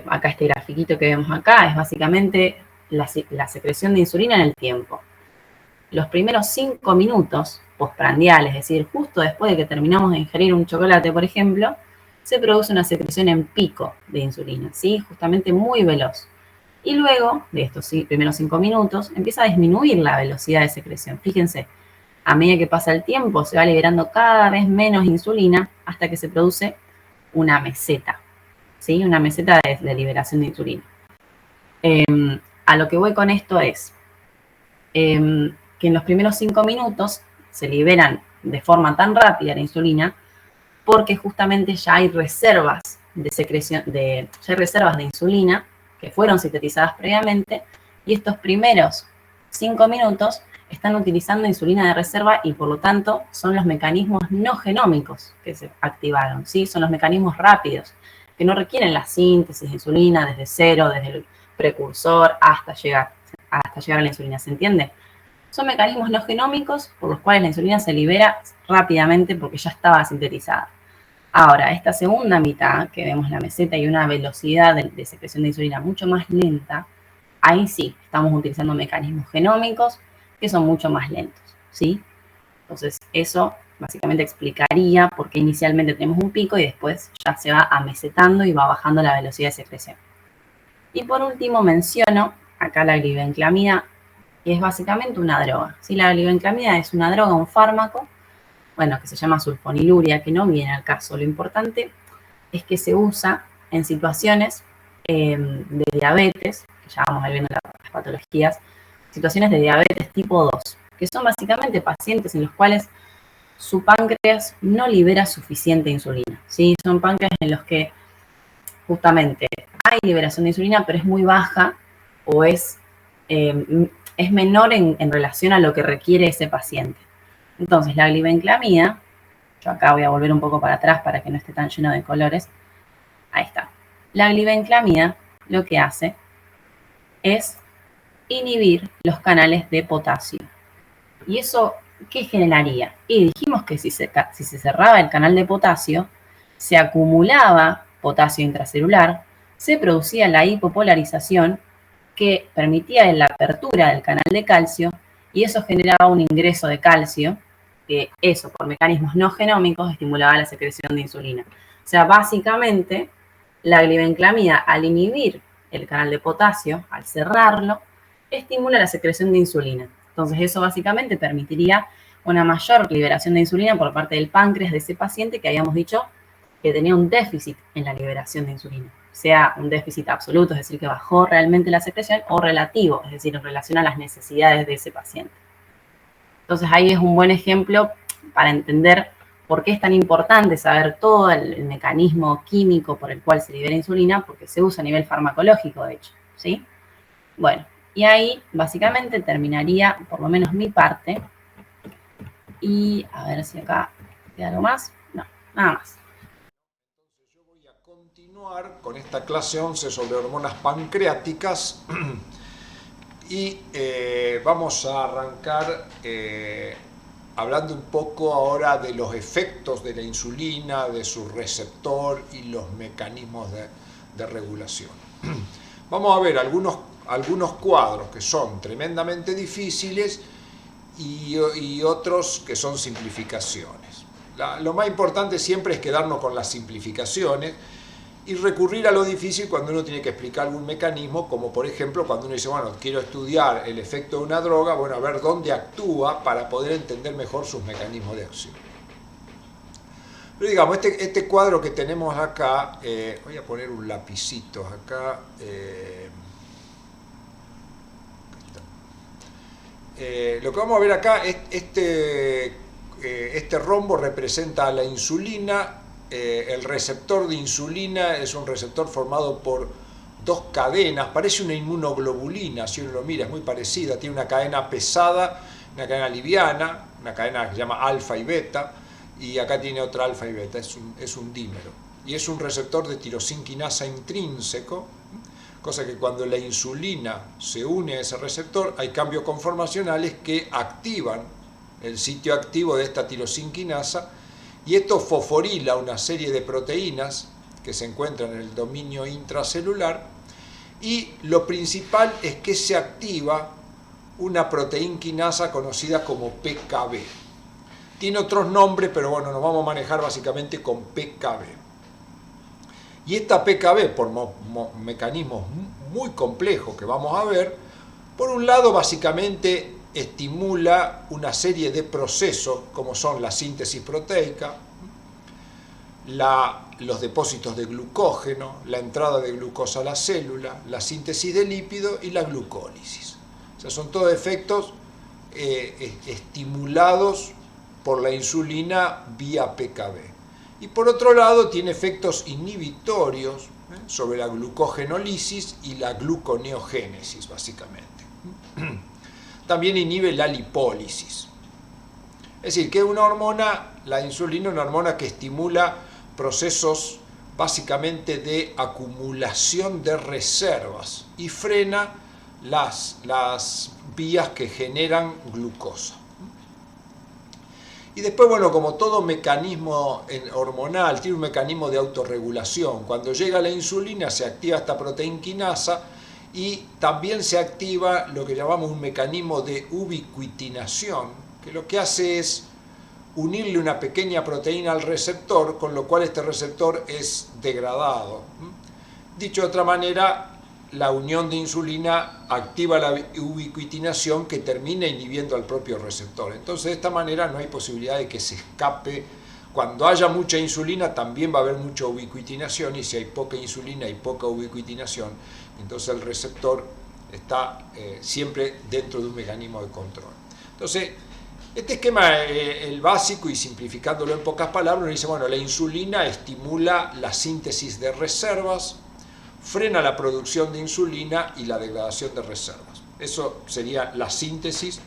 acá este grafiquito que vemos acá es básicamente la secreción de insulina en el tiempo. Los primeros 5 minutos postprandial, es decir, justo después de que terminamos de ingerir un chocolate, por ejemplo, se produce una secreción en pico de insulina, ¿sí? Justamente muy veloz. Y luego de estos primeros 5 minutos empieza a disminuir la velocidad de secreción. Fíjense, a medida que pasa el tiempo se va liberando cada vez menos insulina hasta que se produce una meseta, ¿sí? Una meseta de liberación de insulina. A lo que voy con esto es que en los primeros 5 minutos se liberan de forma tan rápida la insulina porque justamente ya hay reservas de secreción, ya hay reservas de insulina que fueron sintetizadas previamente y estos primeros 5 minutos están utilizando insulina de reserva y por lo tanto son los mecanismos no genómicos que se activaron, ¿sí? Son los mecanismos rápidos que no requieren la síntesis de insulina desde cero, desde el precursor hasta llegar a la insulina, ¿se entiende? Son mecanismos no genómicos por los cuales la insulina se libera rápidamente porque ya estaba sintetizada. Ahora, esta segunda mitad, que vemos la meseta y una velocidad de secreción de insulina mucho más lenta, ahí sí, estamos utilizando mecanismos genómicos que son mucho más lentos, ¿sí? Entonces, eso básicamente explicaría por qué inicialmente tenemos un pico y después ya se va amesetando y va bajando la velocidad de secreción. Y por último menciono acá la glibenclamida, que es básicamente una droga, ¿sí? La glibenclamida es una droga, un fármaco, bueno, que se llama sulfonilurea, que no viene al caso. Lo importante es que se usa en situaciones de diabetes, que ya vamos a ir viendo las patologías, situaciones de diabetes tipo 2, que son básicamente pacientes en los cuales su páncreas no libera suficiente insulina, ¿sí? Son páncreas en los que justamente hay liberación de insulina, pero es muy baja o es menor en relación a lo que requiere ese paciente. Entonces, la glibenclamida, yo acá voy a volver un poco para atrás para que no esté tan lleno de colores. Ahí está. La glibenclamida lo que hace es inhibir los canales de potasio. ¿Y eso qué generaría? Y dijimos que si se cerraba el canal de potasio, se acumulaba potasio intracelular, se producía la hipopolarización que permitía la apertura del canal de calcio y eso generaba un ingreso de calcio, que eso por mecanismos no genómicos estimulaba la secreción de insulina. O sea, básicamente la glibenclamida al inhibir el canal de potasio, al cerrarlo, estimula la secreción de insulina. Entonces eso básicamente permitiría una mayor liberación de insulina por parte del páncreas de ese paciente que habíamos dicho que tenía un déficit en la liberación de insulina, sea un déficit absoluto, es decir, que bajó realmente la secreción, o relativo, es decir, en relación a las necesidades de ese paciente. Entonces ahí es un buen ejemplo para entender por qué es tan importante saber todo el mecanismo químico por el cual se libera insulina, porque se usa a nivel farmacológico, de hecho, ¿sí? Bueno, y ahí básicamente terminaría por lo menos mi parte. Y a ver si acá queda algo más. No, nada más. Yo voy a continuar con esta clase 11 sobre hormonas pancreáticas y vamos a arrancar hablando un poco ahora de los efectos de la insulina, de su receptor y los mecanismos de regulación. Vamos a ver algunos cuadros que son tremendamente difíciles y otros que son simplificaciones. Lo más importante siempre es quedarnos con las simplificaciones y recurrir a lo difícil cuando uno tiene que explicar algún mecanismo, como por ejemplo cuando uno dice, bueno, quiero estudiar el efecto de una droga, bueno, a ver dónde actúa para poder entender mejor sus mecanismos de acción. Pero digamos, este cuadro que tenemos acá, voy a poner un lapicito acá, lo que vamos a ver acá es este rombo representa a la insulina. El receptor de insulina es un receptor formado por dos cadenas, parece una inmunoglobulina, si uno lo mira, es muy parecida, tiene una cadena pesada, una cadena liviana, una cadena que se llama alfa y beta, y acá tiene otra alfa y beta, es un dímero. Y es un receptor de tirosinquinasa intrínseco, cosa que cuando la insulina se une a ese receptor hay cambios conformacionales que activan el sitio activo de esta tirosinquinasa, y esto fosforila una serie de proteínas que se encuentran en el dominio intracelular, y lo principal es que se activa una proteinquinasa conocida como PKB. Tiene otros nombres, pero bueno, nos vamos a manejar básicamente con PKB. Y esta PKB, por mecanismos muy complejos que vamos a ver, por un lado básicamente estimula una serie de procesos como son la síntesis proteica, los depósitos de glucógeno, la entrada de glucosa a la célula, la síntesis de lípidos y la glucólisis. O sea, son todos efectos estimulados por la insulina vía PKB. Y por otro lado tiene efectos inhibitorios sobre la glucogenólisis y la gluconeogénesis, básicamente. También inhibe la lipólisis. Es decir, que es una hormona, la insulina, una hormona que estimula procesos básicamente de acumulación de reservas y frena las vías que generan glucosa. Y después, bueno, como todo mecanismo hormonal, tiene un mecanismo de autorregulación. Cuando llega la insulina se activa esta proteinquinasa y también se activa lo que llamamos un mecanismo de ubiquitinación, que lo que hace es unirle una pequeña proteína al receptor, con lo cual este receptor es degradado. Dicho de otra manera, la unión de insulina activa la ubiquitinación que termina inhibiendo al propio receptor. Entonces, de esta manera no hay posibilidad de que se escape. Cuando haya mucha insulina también va a haber mucha ubiquitinación, y si hay poca insulina y poca ubiquitinación, entonces el receptor está siempre dentro de un mecanismo de control. Entonces, este esquema, el básico, y simplificándolo en pocas palabras, nos dice, bueno, la insulina estimula la síntesis de reservas, frena la producción de insulina y la degradación de reservas. Eso sería la síntesis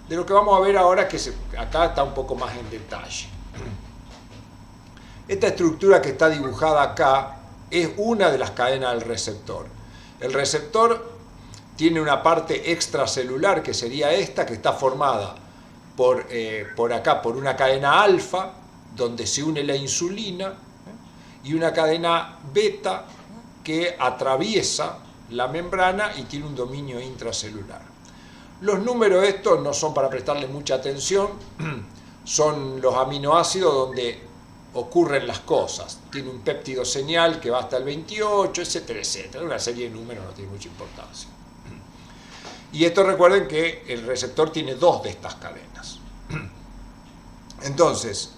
de lo que vamos a ver ahora, que acá está un poco más en detalle. Esta estructura que está dibujada acá es una de las cadenas del receptor. El receptor tiene una parte extracelular, que sería esta, que está formada por acá, por una cadena alfa, donde se une la insulina, y una cadena beta, que atraviesa la membrana y tiene un dominio intracelular. Los números estos no son para prestarle mucha atención, son los aminoácidos donde ocurren las cosas. Tiene un péptido señal que va hasta el 28, etcétera, etcétera. Una serie de números no tiene mucha importancia. Y esto, recuerden que el receptor tiene dos de estas cadenas. Entonces,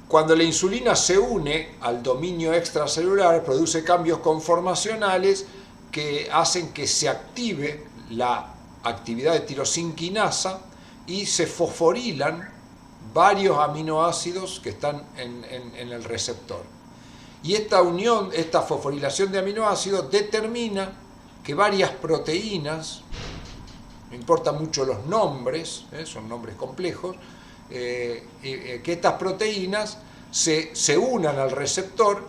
cuando la insulina se une al dominio extracelular, produce cambios conformacionales que hacen que se active la actividad de tirosinquinasa y se fosforilan varios aminoácidos que están en el receptor. Y esta unión, esta fosforilación de aminoácidos determina que varias proteínas, no importan mucho los nombres, son nombres complejos, que estas proteínas se unan al receptor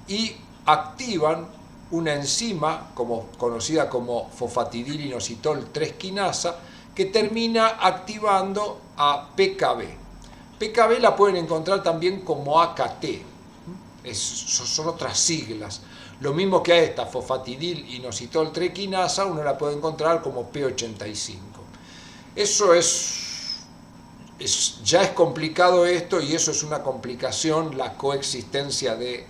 y activan una enzima conocida como fosfatidilinositol 3 quinasa, que termina activando a PKB. PKB la pueden encontrar también como AKT, son otras siglas. Lo mismo que a esta fosfatidilinositol 3 quinasa, uno la puede encontrar como P85. Eso ya es complicado esto, y eso es una complicación, la coexistencia de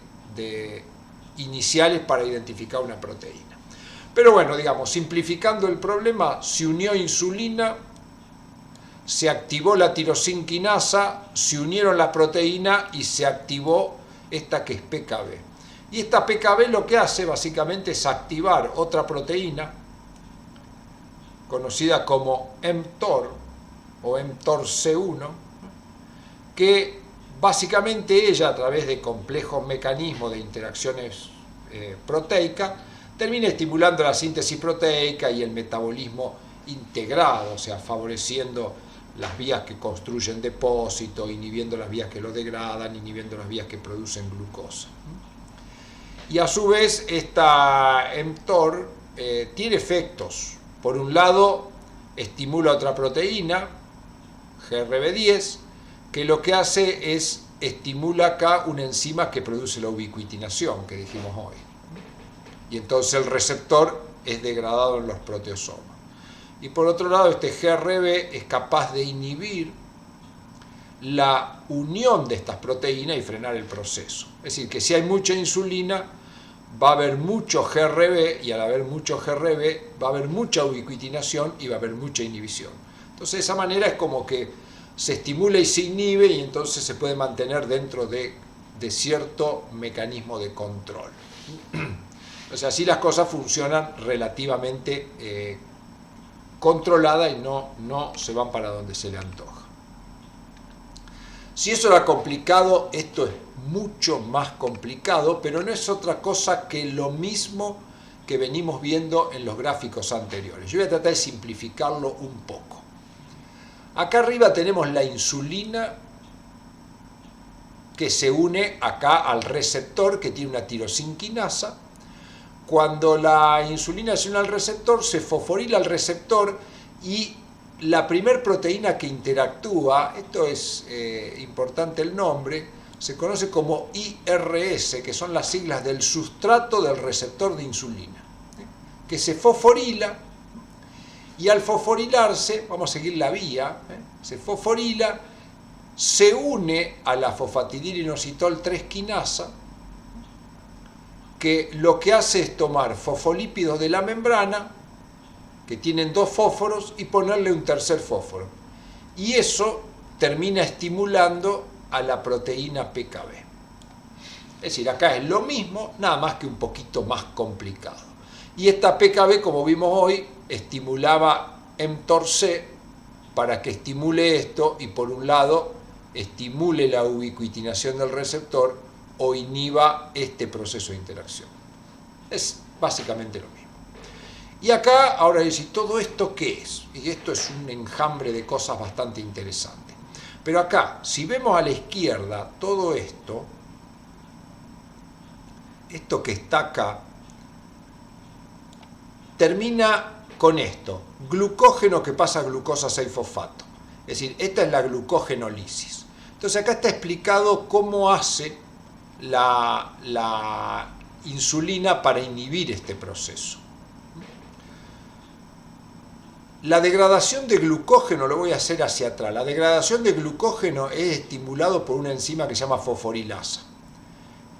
iniciales para identificar una proteína. Pero bueno, digamos, simplificando el problema, se unió insulina, se activó la tirosinquinasa, se unieron la proteína y se activó esta que es PKB. Y esta PKB lo que hace básicamente es activar otra proteína conocida como mTOR o mTORC1, que básicamente ella, a través de complejos mecanismos de interacciones proteicas, termina estimulando la síntesis proteica y el metabolismo integrado, o sea, favoreciendo las vías que construyen depósito, inhibiendo las vías que lo degradan, inhibiendo las vías que producen glucosa. Y a su vez, esta mTOR tiene efectos. Por un lado, estimula otra proteína, GRB10, que lo que hace es estimula acá una enzima que produce la ubiquitinación, que dijimos hoy. Y entonces el receptor es degradado en los proteosomas. Y por otro lado, este GRB es capaz de inhibir la unión de estas proteínas y frenar el proceso. Es decir, que si hay mucha insulina, va a haber mucho GRB, y al haber mucho GRB va a haber mucha ubiquitinación y va a haber mucha inhibición. Entonces, de esa manera es como que se estimula y se inhibe, y entonces se puede mantener dentro de cierto mecanismo de control. O sea, así las cosas funcionan relativamente controladas y no se van para donde se le antoja. Si eso era complicado, esto es mucho más complicado, pero no es otra cosa que lo mismo que venimos viendo en los gráficos anteriores. Yo voy a tratar de simplificarlo un poco. Acá arriba tenemos la insulina que se une acá al receptor que tiene una tirosinquinasa. Cuando la insulina se une al receptor, se fosforila el receptor y la primer proteína que interactúa, esto es importante el nombre, se conoce como IRS, que son las siglas del sustrato del receptor de insulina, que se fosforila, y al fosforilarse, vamos a seguir la vía, se fosforila, se une a la fosfatidilinositol 3 quinasa, que lo que hace es tomar fosfolípidos de la membrana, que tienen dos fósforos, y ponerle un tercer fósforo. Y eso termina estimulando a la proteína PKB. Es decir, acá es lo mismo, nada más que un poquito más complicado. Y esta PKB, como vimos hoy, estimulaba mTORC para que estimule esto y por un lado estimule la ubiquitinación del receptor o inhiba este proceso de interacción. Es básicamente lo mismo. Y acá, ahora decir, ¿todo esto qué es? Y esto es un enjambre de cosas bastante interesantes. Pero acá, si vemos a la izquierda todo esto que está acá, termina con esto, glucógeno que pasa a glucosa 6-fosfato. Es decir, esta es la glucogenolisis. Entonces acá está explicado cómo hace la insulina para inhibir este proceso. La degradación de glucógeno, lo voy a hacer hacia atrás, la degradación de glucógeno es estimulado por una enzima que se llama fosforilasa.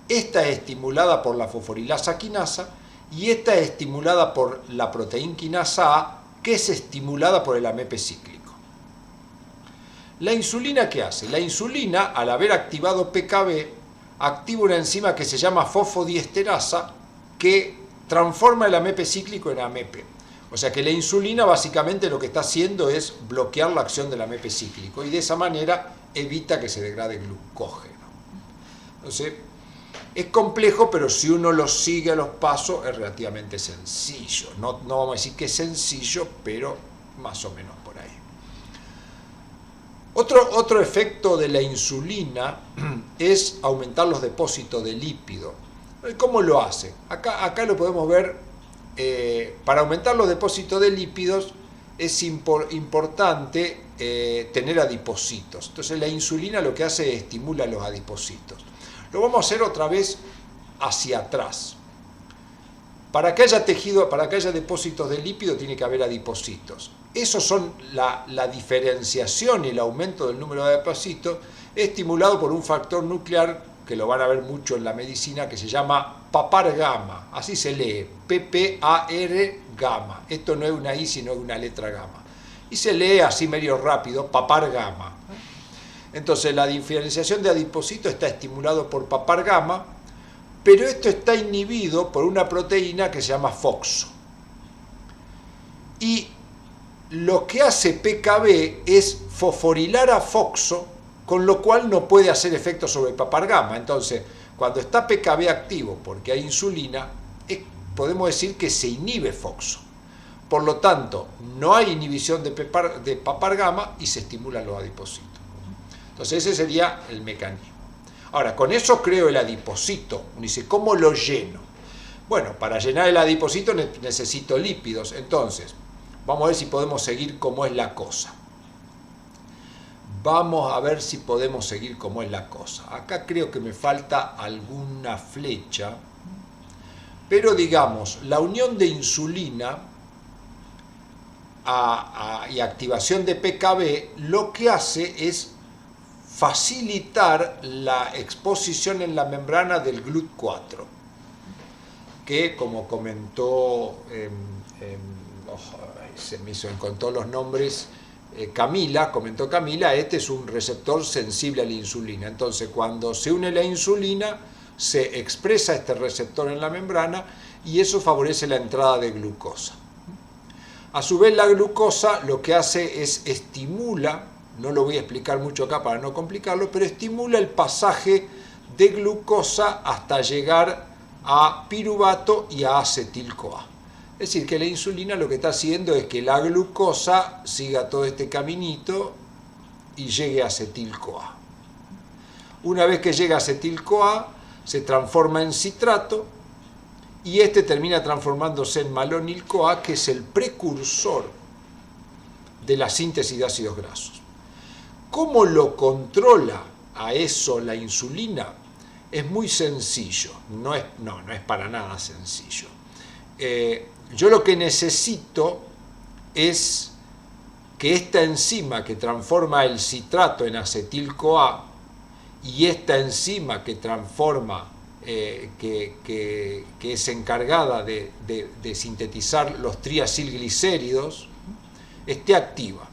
Esta es estimulada por la fosforilasa quinasa y esta es estimulada por la proteinquinasa A, que es estimulada por el AMP cíclico. La insulina, ¿qué hace? La insulina, al haber activado PKB, activa una enzima que se llama fosfodiesterasa que transforma el AMP cíclico en AMP. O sea que la insulina básicamente lo que está haciendo es bloquear la acción del AMP cíclico y de esa manera evita que se degrade glucógeno. Entonces, es complejo, pero si uno lo sigue a los pasos es relativamente sencillo. No vamos a decir que es sencillo, pero más o menos por ahí. Otro efecto de la insulina es aumentar los depósitos de lípido. ¿Cómo lo hace? Acá lo podemos ver. Para aumentar los depósitos de lípidos es importante tener adipocitos. Entonces la insulina lo que hace es estimula los adipocitos. Lo vamos a hacer otra vez hacia atrás. Para que haya tejido, para que haya depósitos de lípido tiene que haber adipocitos. Esos son la diferenciación y el aumento del número de adipocitos estimulado por un factor nuclear que lo van a ver mucho en la medicina, que se llama papar gamma, así se lee, P-P-A-R gamma. Esto no es una I, sino una letra gamma. Y se lee así medio rápido, papar gamma. Entonces la diferenciación de adipocito está estimulado por papar gamma, pero esto está inhibido por una proteína que se llama FOXO. Y lo que hace PKB es fosforilar a FOXO, con lo cual no puede hacer efecto sobre papar gamma. Entonces, cuando está PKB activo porque hay insulina, podemos decir que se inhibe FOXO. Por lo tanto, no hay inhibición de papar gamma y se estimulan los adipocitos. Entonces, ese sería el mecanismo. Ahora, con eso creo el adipocito. Uno dice, ¿cómo lo lleno? Bueno, para llenar el adipocito necesito lípidos. Entonces, vamos a ver si podemos seguir cómo es la cosa. Vamos a ver si podemos seguir cómo es la cosa. Acá creo que me falta alguna flecha. Pero digamos, la unión de insulina y activación de PKB lo que hace es facilitar la exposición en la membrana del GLUT4, que como comentó, se me hizo con todos los nombres, comentó Camila, este es un receptor sensible a la insulina. Entonces, cuando se une la insulina, se expresa este receptor en la membrana y eso favorece la entrada de glucosa. A su vez, la glucosa lo que hace es estimula, no lo voy a explicar mucho acá para no complicarlo, pero estimula el pasaje de glucosa hasta llegar a piruvato y a acetil-CoA. Es decir, que la insulina lo que está haciendo es que la glucosa siga todo este caminito y llegue a acetil-CoA. Una vez que llega a acetil-CoA, se transforma en citrato y este termina transformándose en malonil-CoA, que es el precursor de la síntesis de ácidos grasos. ¿Cómo lo controla a eso la insulina? Es muy sencillo, no es para nada sencillo. Yo lo que necesito es que esta enzima que transforma el citrato en acetil-CoA y esta enzima que transforma, que es encargada de sintetizar los triacilglicéridos, esté activa.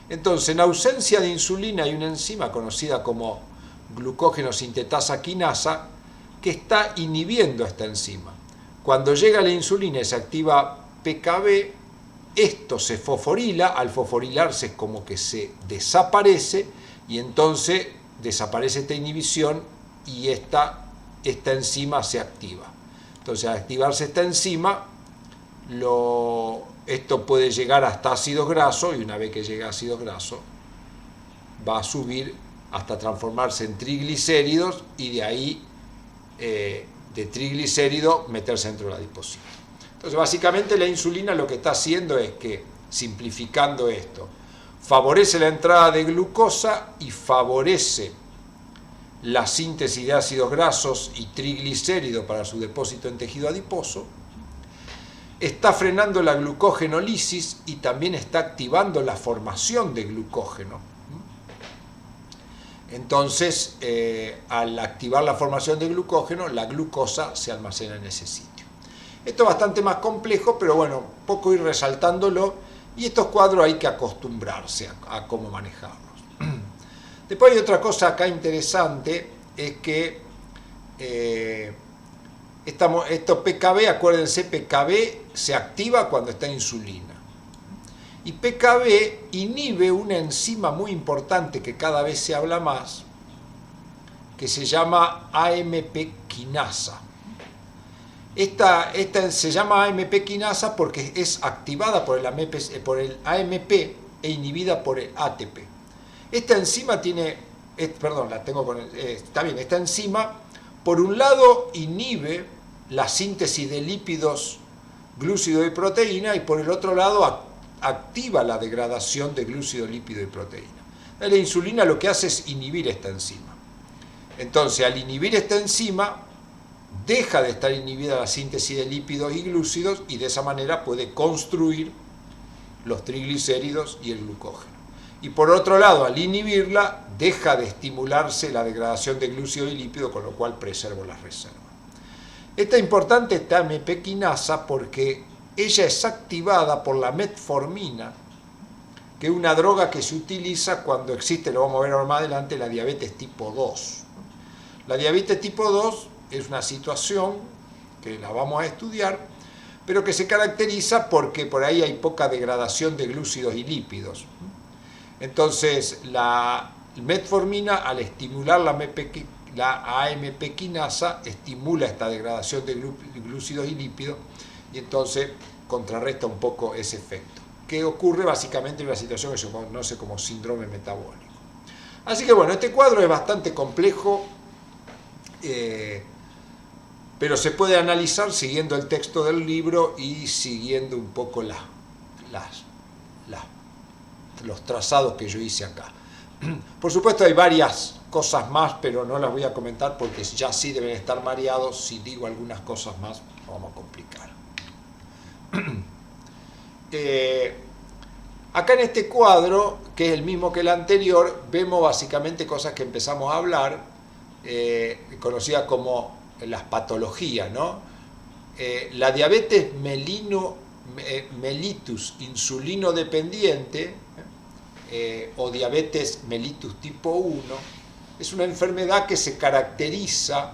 Entonces, en ausencia de insulina hay una enzima conocida como glucógeno sintetasa quinasa que está inhibiendo esta enzima. Cuando llega la insulina y se activa PKB, esto se fosforila, al fosforilarse es como que se desaparece y entonces desaparece esta inhibición y esta enzima se activa. Entonces, al activarse esta enzima, esto puede llegar hasta ácidos grasos y una vez que llega a ácidos grasos va a subir hasta transformarse en triglicéridos y de ahí de triglicérido meterse dentro del adipocito. Entonces básicamente la insulina lo que está haciendo es que, simplificando esto, favorece la entrada de glucosa y favorece la síntesis de ácidos grasos y triglicéridos para su depósito en tejido adiposo, está frenando la glucogenólisis y también está activando la formación de glucógeno. Entonces, al activar la formación de glucógeno, la glucosa se almacena en ese sitio. Esto es bastante más complejo, pero bueno, poco ir resaltándolo, y estos cuadros hay que acostumbrarse a cómo manejarlos. Después hay otra cosa acá interesante, es que esto PKB, acuérdense, PKB se activa cuando está insulina. Y PKB inhibe una enzima muy importante que cada vez se habla más, que se llama AMP quinasa. Esta se llama AMP quinasa porque es activada por el AMP e inhibida por el ATP. Esta enzima esta enzima, por un lado, inhibe la síntesis de lípidos, glúcidos y proteína, y por el otro lado, activa la degradación de glúcido, lípido y proteína. La insulina lo que hace es inhibir esta enzima. Entonces, al inhibir esta enzima, deja de estar inhibida la síntesis de lípidos y glúcidos y de esa manera puede construir los triglicéridos y el glucógeno. Y por otro lado, al inhibirla, deja de estimularse la degradación de glúcidos y lípidos, con lo cual preservo las reservas. Esta importante esta AMP quinasa porque ella es activada por la metformina, que es una droga que se utiliza cuando existe, lo vamos a ver ahora más adelante, la diabetes tipo 2. La diabetes tipo 2 es una situación que la vamos a estudiar, pero que se caracteriza porque por ahí hay poca degradación de glúcidos y lípidos. Entonces, la metformina, al estimular la AMP quinasa, estimula esta degradación de glúcidos y lípidos y entonces contrarresta un poco ese efecto, que ocurre básicamente en una situación que se conoce como síndrome metabólico. Así que bueno, este cuadro es bastante complejo, pero se puede analizar siguiendo el texto del libro y siguiendo un poco los trazados que yo hice acá. Por supuesto hay varias cosas más, pero no las voy a comentar porque ya sí deben estar mareados. Si digo algunas cosas más, vamos a complicar. Acá en este cuadro, que es el mismo que el anterior, vemos básicamente cosas que empezamos a hablar, conocidas como las patologías, ¿no? La diabetes mellitus insulino dependiente, o diabetes mellitus tipo 1, es una enfermedad que se caracteriza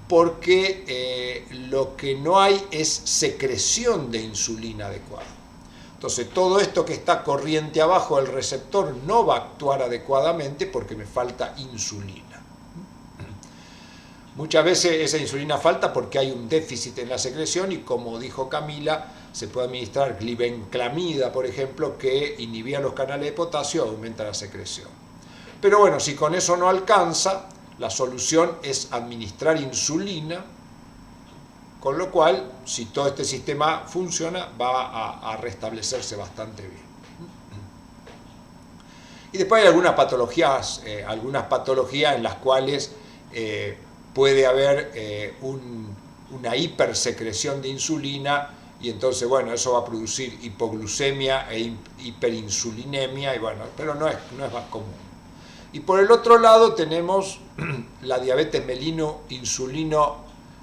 porque lo que no hay es secreción de insulina adecuada. Entonces todo esto que está corriente abajo del receptor no va a actuar adecuadamente porque me falta insulina. Muchas veces esa insulina falta porque hay un déficit en la secreción y, como dijo Camila, se puede administrar glibenclamida, por ejemplo, que inhibía los canales de potasio y aumenta la secreción. Pero bueno, si con eso no alcanza, la solución es administrar insulina, con lo cual, si todo este sistema funciona, va a restablecerse bastante bien. Y después hay algunas patologías en las cuales puede haber una hipersecreción de insulina y entonces, bueno, eso va a producir hipoglucemia e hiperinsulinemia, y bueno, pero no es más común. Y por el otro lado tenemos la diabetes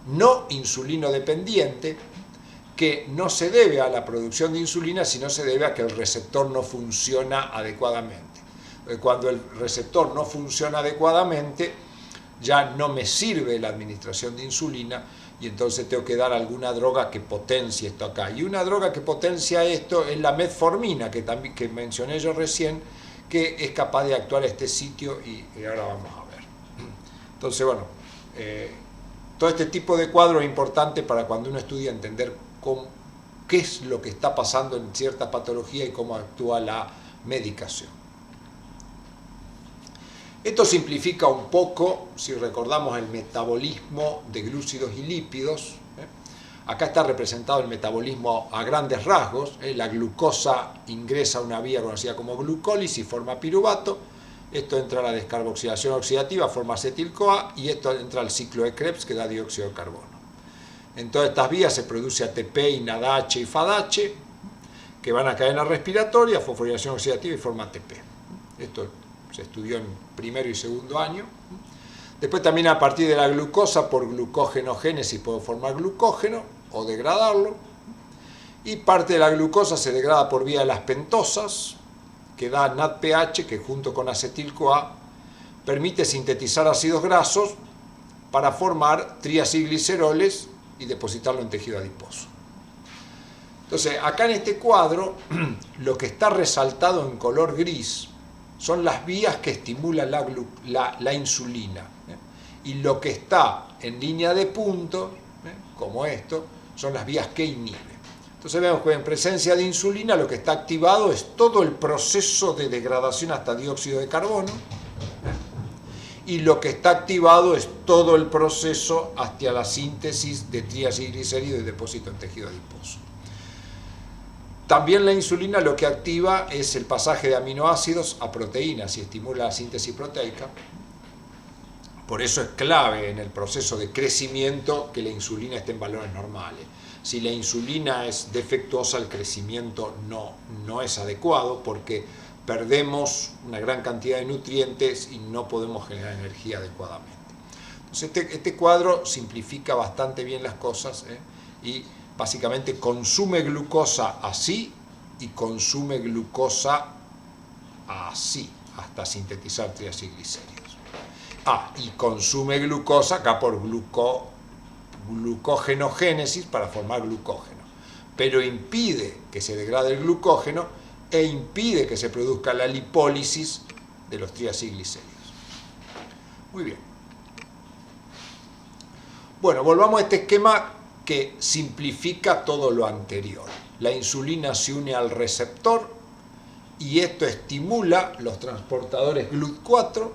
no insulino dependiente, que no se debe a la producción de insulina, sino se debe a que el receptor no funciona adecuadamente. Cuando el receptor no funciona adecuadamente, ya no me sirve la administración de insulina y entonces tengo que dar alguna droga que potencie esto acá. Y una droga que potencia esto es la metformina, que mencioné yo recién, que es capaz de actuar a este sitio y ahora vamos a ver. Entonces, bueno, todo este tipo de cuadro es importante para cuando uno estudia entender qué es lo que está pasando en cierta patología y cómo actúa la medicación. Esto simplifica un poco, si recordamos, el metabolismo de glúcidos y lípidos. Acá está representado el metabolismo a grandes rasgos. La glucosa ingresa a una vía conocida como glucólisis, forma piruvato. Esto entra a la descarboxilación oxidativa, forma acetil-CoA, y esto entra al ciclo de Krebs, que da dióxido de carbono. En todas estas vías se produce ATP y NADH y FADH, que van a cadena respiratoria, fosforilación oxidativa y forma ATP. Esto se estudió en primero y segundo año. Después también a partir de la glucosa, por glucogenogénesis, puedo formar glucógeno o degradarlo. Y parte de la glucosa se degrada por vía de las pentosas, que da NADPH, que junto con acetil-CoA permite sintetizar ácidos grasos para formar triacilgliceroles y depositarlo en tejido adiposo. Entonces, acá en este cuadro, lo que está resaltado en color gris son las vías que estimulan la insulina. Y lo que está en línea de punto, como esto, son las vías que inhiben. Entonces vemos que en presencia de insulina lo que está activado es todo el proceso de degradación hasta dióxido de carbono, y lo que está activado es todo el proceso hacia la síntesis de triacilglicéridos y depósito en tejido adiposo. También la insulina lo que activa es el pasaje de aminoácidos a proteínas y estimula la síntesis proteica. Por eso es clave en el proceso de crecimiento que la insulina esté en valores normales. Si la insulina es defectuosa, el crecimiento no es adecuado, porque perdemos una gran cantidad de nutrientes y no podemos generar energía adecuadamente. Entonces este cuadro simplifica bastante bien las cosas, y básicamente consume glucosa así y consume glucosa así, hasta sintetizar triacilglicéridos. Y consume glucosa acá por glucogenogénesis para formar glucógeno, pero impide que se degrade el glucógeno e impide que se produzca la lipólisis de los triacilglicéridos. Muy bien. Bueno, volvamos a este esquema que simplifica todo lo anterior. La insulina se une al receptor y esto estimula los transportadores GLUT4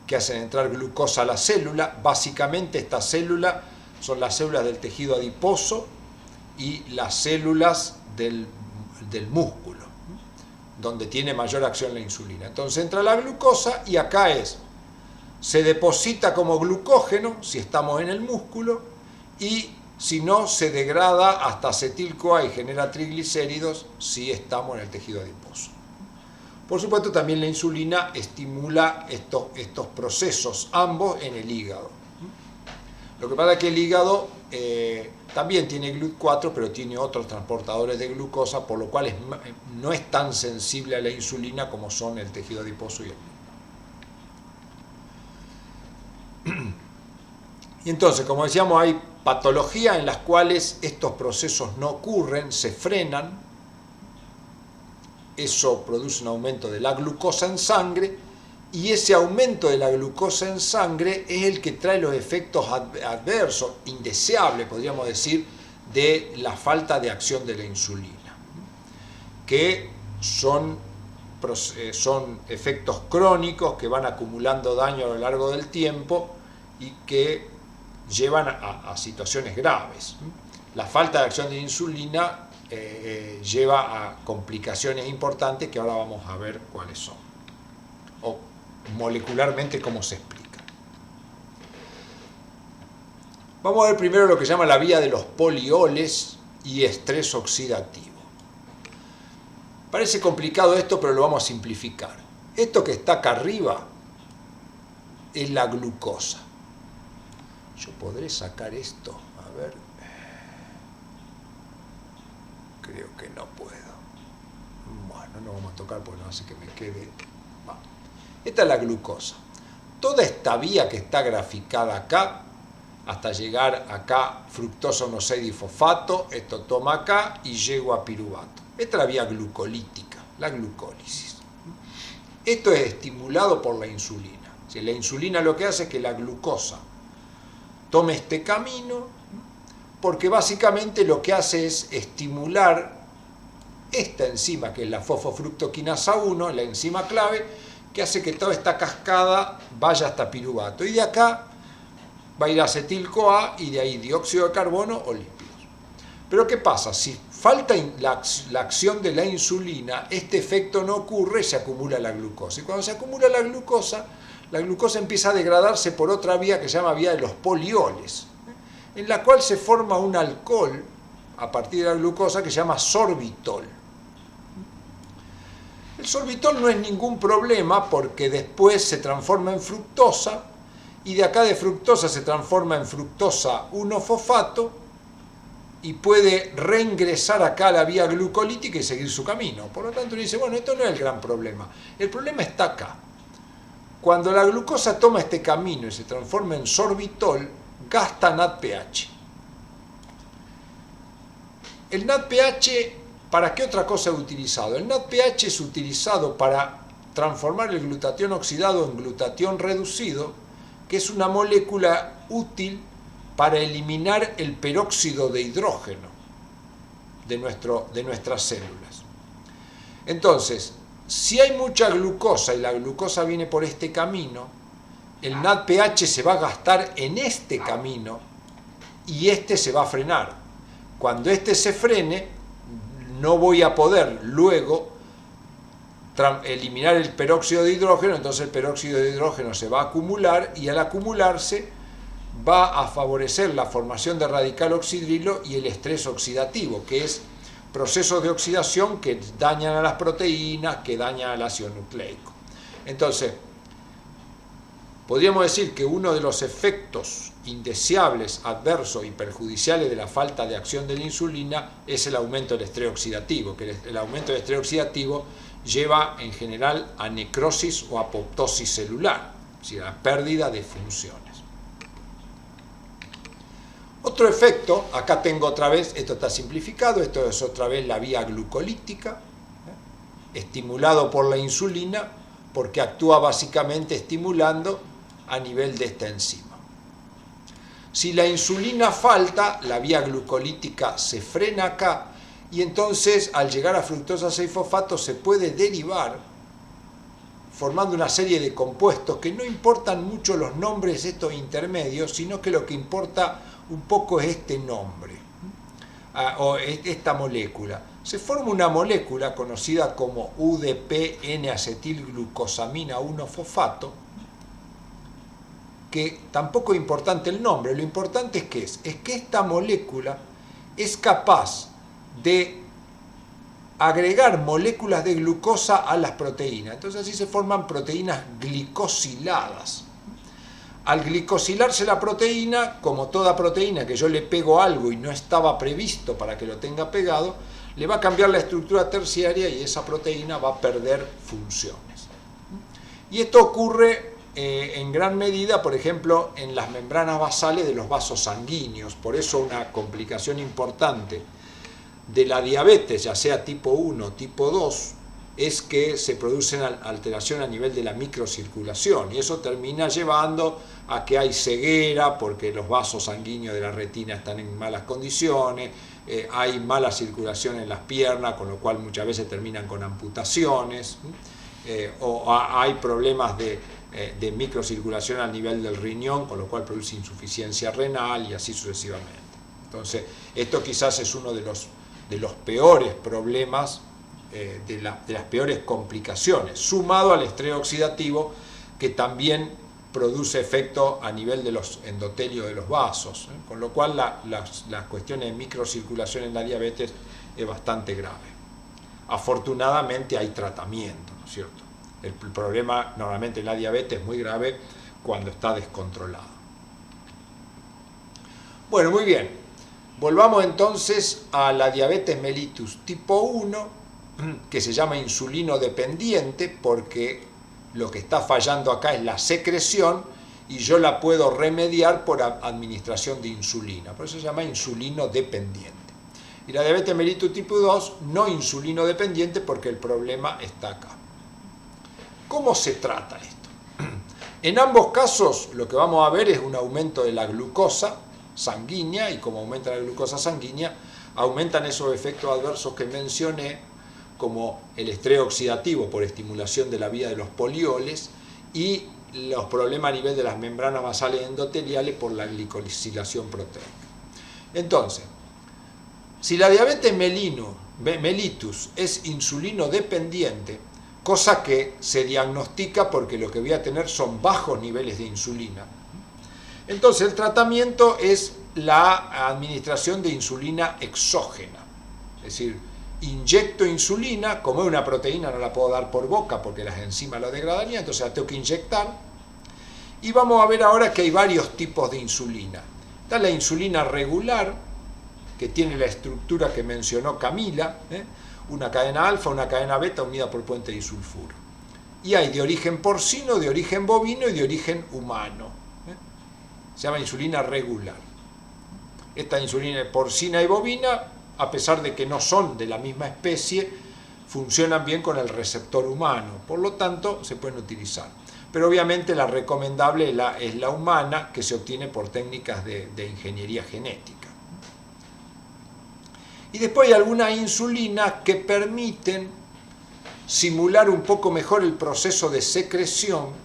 que hacen entrar glucosa a la célula. Básicamente estas células son las células del tejido adiposo y las células del músculo, donde tiene mayor acción la insulina. Entonces entra la glucosa y acá se deposita como glucógeno si estamos en el músculo, y si no, se degrada hasta acetil-CoA y genera triglicéridos si estamos en el tejido adiposo. Por supuesto, también la insulina estimula estos procesos, ambos en el hígado. Lo que pasa es que el hígado también tiene GLUT4, pero tiene otros transportadores de glucosa, por lo cual no es tan sensible a la insulina como son el tejido adiposo y el músculo. Y entonces, como decíamos, hay patologías en las cuales estos procesos no ocurren, se frenan. Eso produce un aumento de la glucosa en sangre, y ese aumento de la glucosa en sangre es el que trae los efectos adversos, indeseables, podríamos decir, de la falta de acción de la insulina, que son efectos crónicos que van acumulando daño a lo largo del tiempo y que llevan a situaciones graves. La falta de acción de la insulina lleva a complicaciones importantes que ahora vamos a ver cuáles son, o molecularmente cómo se explica. Vamos a ver primero lo que se llama la vía de los polioles y estrés oxidativo. Parece complicado esto, pero lo vamos a simplificar. Esto que está acá arriba es la glucosa. Yo podré sacar esto, a ver. Creo que no puedo. Bueno, no vamos a tocar porque no hace que me quede. Esta es la glucosa. Toda esta vía que está graficada acá, hasta llegar acá, fructosa 1,6-difosfato, esto toma acá y llego a piruvato. Esta es la vía glucolítica, la glucólisis. Esto es estimulado por la insulina. Si la insulina lo que hace es que la glucosa tome este camino, porque básicamente lo que hace es estimular esta enzima, que es la fosfofructoquinasa 1, la enzima clave, que hace que toda esta cascada vaya hasta piruvato. Y de acá va a ir acetil-CoA y de ahí dióxido de carbono o lípidos. Pero ¿qué pasa? Si falta la acción de la insulina, este efecto no ocurre, se acumula la glucosa. Y cuando se acumula la glucosa empieza a degradarse por otra vía que se llama vía de los polioles, en la cual se forma un alcohol a partir de la glucosa que se llama sorbitol. El sorbitol no es ningún problema porque después se transforma en fructosa, y de acá de fructosa se transforma en fructosa 1-fosfato y puede reingresar acá a la vía glucolítica y seguir su camino. Por lo tanto uno dice, bueno, esto no es el gran problema. El problema está acá. Cuando la glucosa toma este camino y se transforma en sorbitol, gasta NADPH. El NADPH, ¿para qué otra cosa es utilizado? El NADPH es utilizado para transformar el glutatión oxidado en glutatión reducido, que es una molécula útil para eliminar el peróxido de hidrógeno de nuestras células. Entonces, si hay mucha glucosa y la glucosa viene por este camino, el NADPH se va a gastar en este camino y este se va a frenar. Cuando este se frene, no voy a poder luego eliminar el peróxido de hidrógeno, entonces el peróxido de hidrógeno se va a acumular y al acumularse va a favorecer la formación de radical oxidrilo y el estrés oxidativo, que es procesos de oxidación que dañan a las proteínas, que dañan al ácido nucleico. Entonces, podríamos decir que uno de los efectos indeseables, adversos y perjudiciales de la falta de acción de la insulina es el aumento del estrés oxidativo, que el aumento del estrés oxidativo lleva en general a necrosis o apoptosis celular, es decir, a la pérdida de funciones. Otro efecto, acá tengo otra vez, esto está simplificado, esto es otra vez la vía glucolítica, estimulado por la insulina, porque actúa básicamente estimulando a nivel de esta enzima. Si la insulina falta, la vía glucolítica se frena acá, y entonces al llegar a fructosa 6-fosfato se puede derivar formando una serie de compuestos que no importan mucho los nombres estos intermedios, sino que lo que importa un poco es este nombre, o esta molécula. Se forma una molécula conocida como UDP-N-acetilglucosamina 1-fosfato, que tampoco es importante el nombre, lo importante es que esta molécula es capaz de agregar moléculas de glucosa a las proteínas. Entonces así se forman proteínas glicosiladas. Al glicosilarse la proteína, como toda proteína que yo le pego algo y no estaba previsto para que lo tenga pegado, le va a cambiar la estructura terciaria y esa proteína va a perder funciones. Y esto ocurre en gran medida, por ejemplo, en las membranas basales de los vasos sanguíneos. Por eso una complicación importante de la diabetes, ya sea tipo 1 o tipo 2, es que se producen alteraciones a nivel de la microcirculación, y eso termina llevando a que hay ceguera porque los vasos sanguíneos de la retina están en malas condiciones, hay mala circulación en las piernas, con lo cual muchas veces terminan con amputaciones, o hay problemas de microcirculación a nivel del riñón, con lo cual produce insuficiencia renal y así sucesivamente. Entonces, esto quizás es uno de los peores problemas, de las peores complicaciones, sumado al estrés oxidativo, que también produce efecto a nivel de los endotelios de los vasos, con lo cual las cuestiones de microcirculación en la diabetes es bastante grave. Afortunadamente hay tratamiento, ¿no es cierto? El problema normalmente en la diabetes es muy grave cuando está descontrolado. Bueno, muy bien. Volvamos entonces a la diabetes mellitus tipo 1, que se llama insulino dependiente, porque lo que está fallando acá es la secreción y yo la puedo remediar por administración de insulina. Por eso se llama insulino dependiente. Y la diabetes mellitus tipo 2, no insulino dependiente, porque el problema está acá. ¿Cómo se trata esto? En ambos casos lo que vamos a ver es un aumento de la glucosa sanguínea, y como aumenta la glucosa sanguínea, aumentan esos efectos adversos que mencioné, como el estrés oxidativo por estimulación de la vía de los polioles y los problemas a nivel de las membranas basales endoteliales por la glicosilación proteica. Entonces, si la diabetes mellitus es insulino dependiente, cosa que se diagnostica porque lo que voy a tener son bajos niveles de insulina, entonces el tratamiento es la administración de insulina exógena, es decir, inyecto insulina, como es una proteína no la puedo dar por boca porque las enzimas lo degradarían, entonces la tengo que inyectar. Y vamos a ver ahora que hay varios tipos de insulina. Está la insulina regular, que tiene la estructura que mencionó Camila, una cadena alfa, una cadena beta unida por puente disulfuro. Y hay de origen porcino, de origen bovino y de origen humano. Se llama insulina regular. Esta insulina porcina y bovina, a pesar de que no son de la misma especie, funcionan bien con el receptor humano, por lo tanto se pueden utilizar. Pero obviamente la recomendable es la humana, que se obtiene por técnicas de ingeniería genética. Y después hay algunas insulinas que permiten simular un poco mejor el proceso de secreción.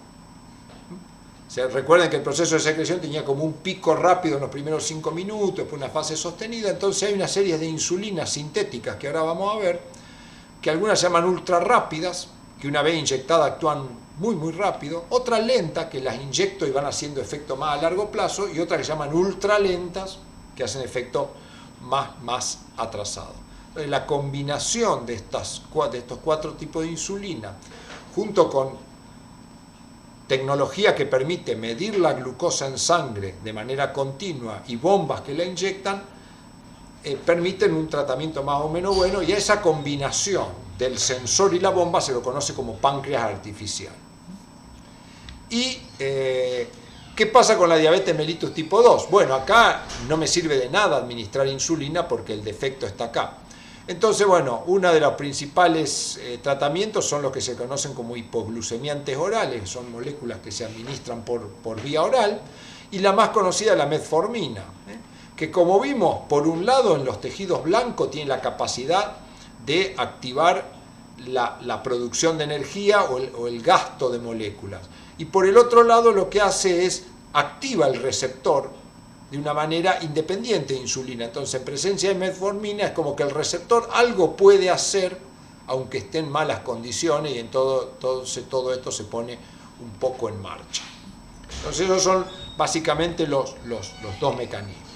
Recuerden que el proceso de secreción tenía como un pico rápido en los primeros 5 minutos, después una fase sostenida. Entonces hay una serie de insulinas sintéticas que ahora vamos a ver, que algunas se llaman ultra rápidas, que una vez inyectadas actúan muy rápido, otras lentas, que las inyecto y van haciendo efecto más a largo plazo, y otras que se llaman ultra lentas, que hacen efecto más atrasado. la combinación de estos 4 tipos de insulina, junto con tecnología que permite medir la glucosa en sangre de manera continua y bombas que la inyectan, permiten un tratamiento más o menos bueno, y a esa combinación del sensor y la bomba se lo conoce como páncreas artificial. ¿Y qué pasa con la diabetes mellitus tipo 2? Bueno, acá no me sirve de nada administrar insulina porque el defecto está acá. Entonces, bueno, uno de los principales tratamientos son los que se conocen como hipoglucemiantes orales, son moléculas que se administran por vía oral, y la más conocida es la metformina, que como vimos, por un lado en los tejidos blancos tiene la capacidad de activar la producción de energía o el gasto de moléculas, y por el otro lado lo que hace es activa el receptor de una manera independiente de insulina. Entonces, en presencia de metformina es como que el receptor algo puede hacer, aunque esté en malas condiciones, y todo esto se pone un poco en marcha. Entonces, esos son básicamente los 2 mecanismos.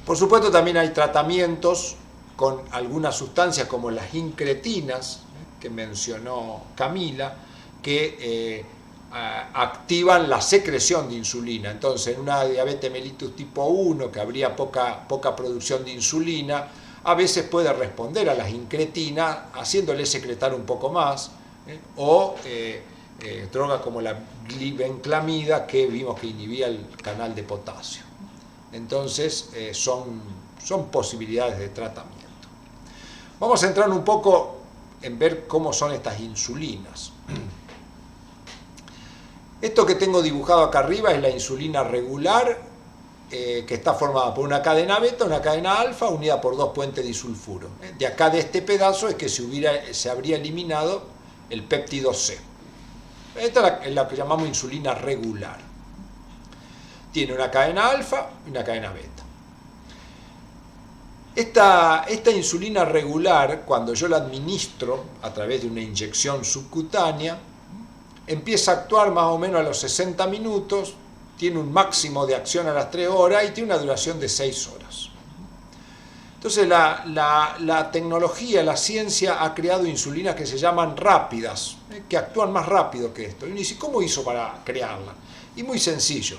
Por supuesto, también hay tratamientos con algunas sustancias como las incretinas, que mencionó Camila, que activan la secreción de insulina. Entonces, en una diabetes mellitus tipo 1, que habría poca producción de insulina, a veces puede responder a las incretinas haciéndole secretar un poco más, o drogas como la glibenclamida, que vimos que inhibía el canal de potasio. Entonces, son posibilidades de tratamiento. Vamos a entrar un poco en ver cómo son estas insulinas. Esto que tengo dibujado acá arriba es la insulina regular, que está formada por una cadena beta, una cadena alfa, unida por 2 puentes disulfuro. De acá, de este pedazo, es que se habría eliminado el péptido C. Esta es la que llamamos insulina regular. Tiene una cadena alfa y una cadena beta. Esta insulina regular, cuando yo la administro a través de una inyección subcutánea, empieza a actuar más o menos a los 60 minutos, tiene un máximo de acción a las 3 horas y tiene una duración de 6 horas. Entonces la tecnología, la ciencia ha creado insulinas que se llaman rápidas, que actúan más rápido que esto. Y uno dice, ¿cómo hizo para crearla? Y muy sencillo.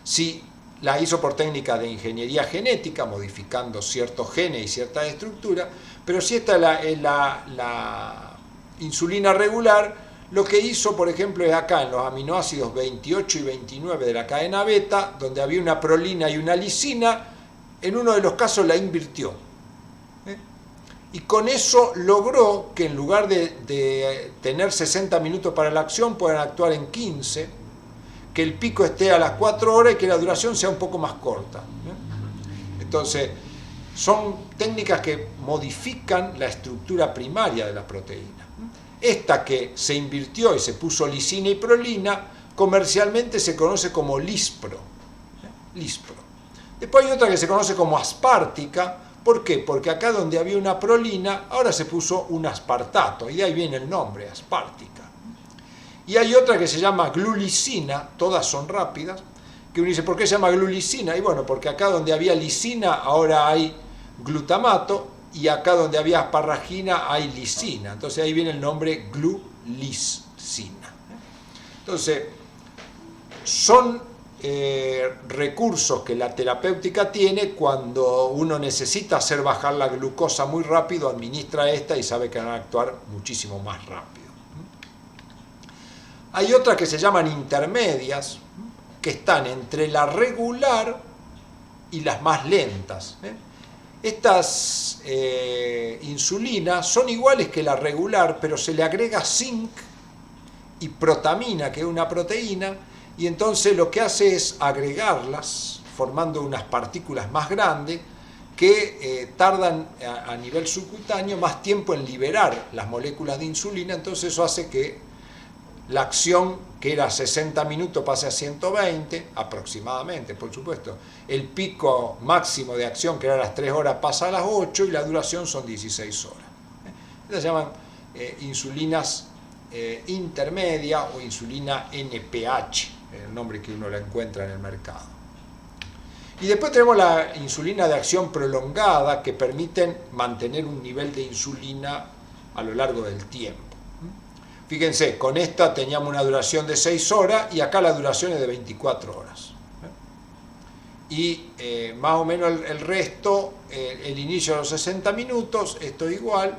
Si la hizo por técnica de ingeniería genética, modificando ciertos genes y cierta estructura, pero si esta es la insulina regular, lo que hizo, por ejemplo, es acá en los aminoácidos 28 y 29 de la cadena beta, donde había una prolina y una lisina, en uno de los casos la invirtió. Y con eso logró que en lugar de tener 60 minutos para la acción, puedan actuar en 15, que el pico esté a las 4 horas y que la duración sea un poco más corta. Entonces, son técnicas que modifican la estructura primaria de la proteína. Esta que se invirtió y se puso lisina y prolina, comercialmente se conoce como Lispro. Después hay otra que se conoce como aspartica. ¿Por qué? Porque acá donde había una prolina, ahora se puso un aspartato, y de ahí viene el nombre, aspartica. Y hay otra que se llama glulicina, todas son rápidas, que uno dice, ¿por qué se llama glulicina? Y bueno, porque acá donde había lisina, ahora hay glutamato, y acá donde había asparragina hay lisina. Entonces ahí viene el nombre glulicina. Entonces, son recursos que la terapéutica tiene cuando uno necesita hacer bajar la glucosa muy rápido, administra esta y sabe que van a actuar muchísimo más rápido. Hay otras que se llaman intermedias, que están entre la regular y las más lentas. Estas insulinas son iguales que la regular, pero se le agrega zinc y protamina, que es una proteína, y entonces lo que hace es agregarlas, formando unas partículas más grandes que tardan a nivel subcutáneo más tiempo en liberar las moléculas de insulina. Entonces eso hace que la acción, que era 60 minutos, pase a 120, aproximadamente, por supuesto. El pico máximo de acción, que era a las 3 horas, pasa a las 8 y la duración son 16 horas. Estas se llaman insulinas intermedia o insulina NPH, el nombre que uno la encuentra en el mercado. Y después tenemos la insulina de acción prolongada, que permiten mantener un nivel de insulina a lo largo del tiempo. Fíjense, con esta teníamos una duración de 6 horas y acá la duración es de 24 horas. Y más o menos el resto, el inicio de los 60 minutos, esto es igual,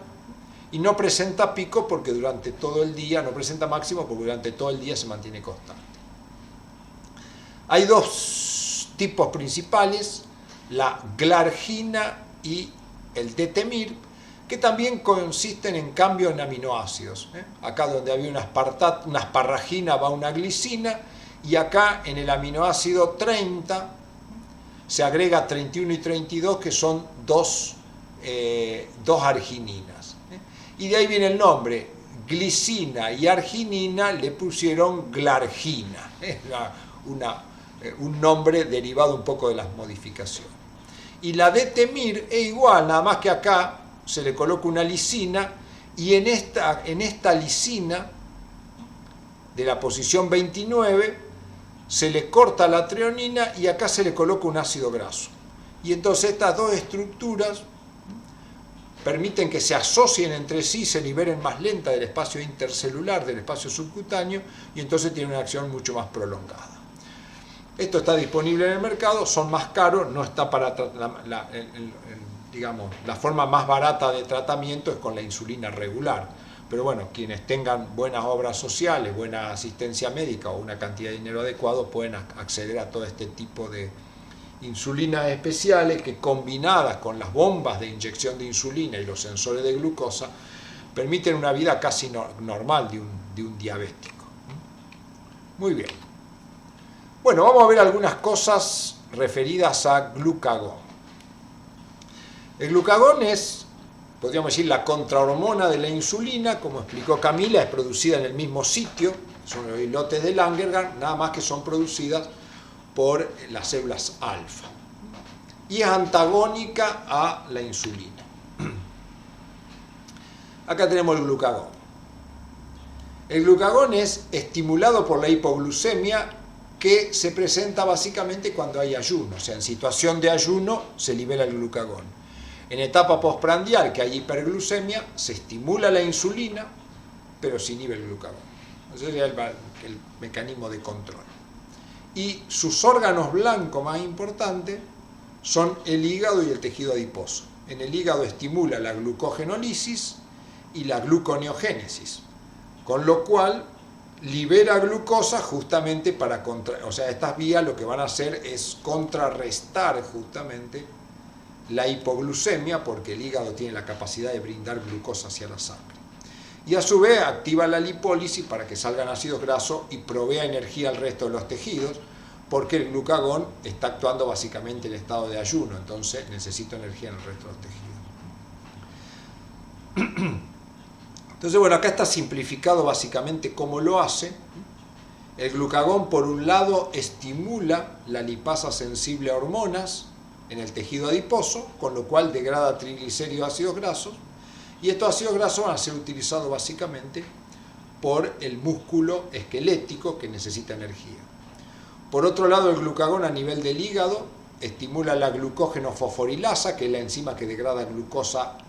y no presenta pico porque durante todo el día, no presenta máximo porque durante todo el día se mantiene constante. Hay dos tipos principales, la glargina y el detemir, que también consisten en cambio en aminoácidos. Acá donde había una asparragina va una glicina, y acá en el aminoácido 30 se agrega 31 y 32, que son dos argininas. Y de ahí viene el nombre, glicina y arginina le pusieron glargina, un nombre derivado un poco de las modificaciones. Y la detemir es igual, nada más que acá se le coloca una lisina, y en esta lisina de la posición 29 se le corta la treonina y acá se le coloca un ácido graso. Y entonces estas dos estructuras permiten que se asocien entre sí, se liberen más lenta del espacio intercelular, del espacio subcutáneo, y entonces tienen una acción mucho más prolongada. Esto está disponible en el mercado, son más caros, no está para digamos, la forma más barata de tratamiento es con la insulina regular. Pero bueno, quienes tengan buenas obras sociales, buena asistencia médica o una cantidad de dinero adecuado pueden acceder a todo este tipo de insulinas especiales que, combinadas con las bombas de inyección de insulina y los sensores de glucosa, permiten una vida casi normal de un diabético. Muy bien. Bueno, vamos a ver algunas cosas referidas a glucagón. El glucagón es, podríamos decir, la contrahormona de la insulina. Como explicó Camila, es producida en el mismo sitio, son los islotes de Langerhans, nada más que son producidas por las células alfa. Y es antagónica a la insulina. Acá tenemos el glucagón. El glucagón es estimulado por la hipoglucemia, que se presenta básicamente cuando hay ayuno. O sea, en situación de ayuno se libera el glucagón. En etapa postprandial, que hay hiperglucemia, se estimula la insulina, pero se inhibe el glucagón. Ese sería el mecanismo de control. Y sus órganos blancos más importantes son el hígado y el tejido adiposo. En el hígado estimula la glucogenólisis y la gluconeogénesis, con lo cual libera glucosa justamente para o sea, estas vías lo que van a hacer es contrarrestar justamente la hipoglucemia, porque el hígado tiene la capacidad de brindar glucosa hacia la sangre. Y a su vez activa la lipólisis para que salgan ácidos grasos y provea energía al resto de los tejidos, porque el glucagón está actuando básicamente en estado de ayuno, entonces necesita energía en el resto de los tejidos. Entonces, bueno, acá está simplificado básicamente cómo lo hace. El glucagón, por un lado, estimula la lipasa sensible a hormonas en el tejido adiposo, con lo cual degrada triglicéridos y ácidos grasos, y estos ácidos grasos van a ser utilizados básicamente por el músculo esquelético que necesita energía. Por otro lado, el glucagón a nivel del hígado estimula la glucógeno fosforilasa, que es la enzima que degrada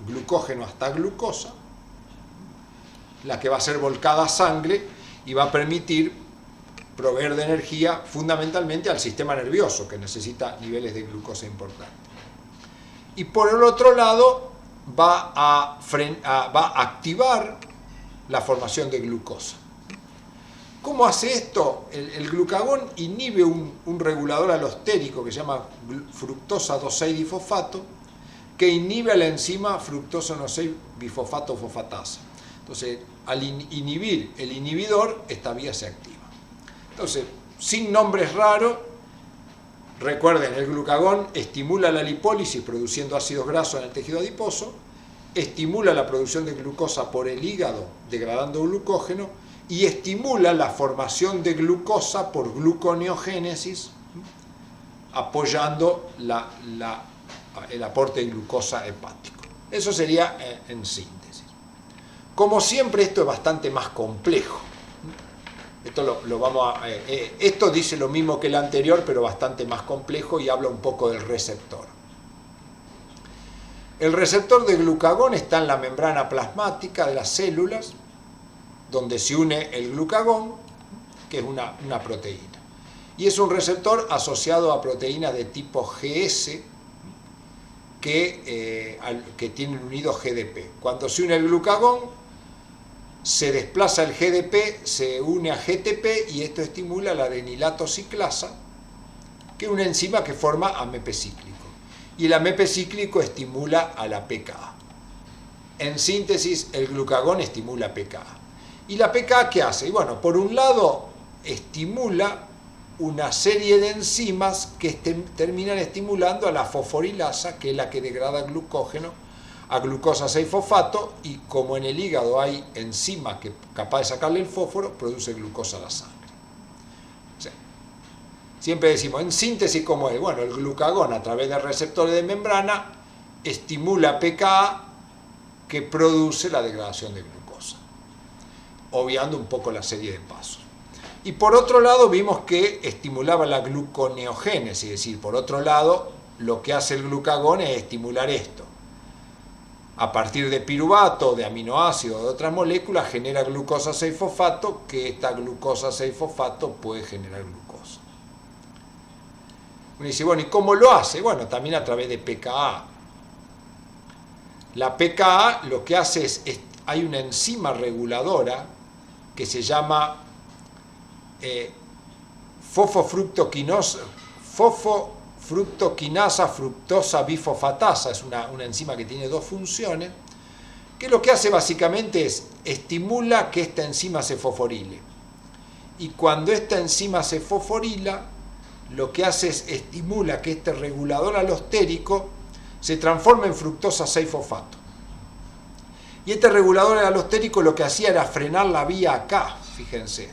glucógeno hasta glucosa, la que va a ser volcada a sangre y va a permitir proveer de energía fundamentalmente al sistema nervioso, que necesita niveles de glucosa importantes. Y por el otro lado va a activar la formación de glucosa. ¿Cómo hace esto? El glucagón inhibe un regulador alostérico que se llama fructosa 2,6-difosfato, que inhibe a la enzima fructosa 1,6-bifosfato-fosfatasa. Entonces, al inhibir el inhibidor, esta vía se activa. Entonces, sin nombres raros, recuerden, el glucagón estimula la lipólisis produciendo ácidos grasos en el tejido adiposo, estimula la producción de glucosa por el hígado degradando glucógeno y estimula la formación de glucosa por gluconeogénesis, apoyando el aporte de glucosa hepático. Eso sería en síntesis. Como siempre, esto es bastante más complejo. Esto dice lo mismo que el anterior, pero bastante más complejo y habla un poco del receptor. El receptor de glucagón está en la membrana plasmática de las células, donde se une el glucagón, que es una proteína. Y es un receptor asociado a proteínas de tipo GS que tienen unido GDP. Cuando se une el glucagón, se desplaza el GDP, se une a GTP y esto estimula la adenilato ciclasa, que es una enzima que forma AMP cíclico. Y el AMP cíclico estimula a la PKA. En síntesis, el glucagón estimula PKA. ¿Y la PKA qué hace? Y bueno, por un lado, estimula una serie de enzimas que terminan estimulando a la fosforilasa, que es la que degrada glucógeno a glucosa 6-fosfato, y como en el hígado hay enzimas que capaz de sacarle el fósforo, produce glucosa a la sangre. O sea, siempre decimos, en síntesis, ¿cómo es? Bueno, el glucagón a través de receptores de membrana estimula PKA, que produce la degradación de glucosa, obviando un poco la serie de pasos. Y por otro lado vimos que estimulaba la gluconeogénesis, es decir, por otro lado lo que hace el glucagón es estimular esto. A partir de piruvato, de aminoácidos, de otras moléculas, genera glucosa 6-fosfato, que esta glucosa 6-fosfato puede generar glucosa. Uno dice, bueno, ¿y cómo lo hace? Bueno, también a través de PKA. La PKA lo que hace hay una enzima reguladora que se llama fosfofructoquinasa fructosa bifosfatasa. Es una enzima que tiene dos funciones, que lo que hace básicamente es estimula que esta enzima se fosforile. Y cuando esta enzima se fosforila, lo que hace es estimula que este regulador alostérico se transforme en fructosa 6-fosfato. Y este regulador alostérico lo que hacía era frenar la vía acá, fíjense.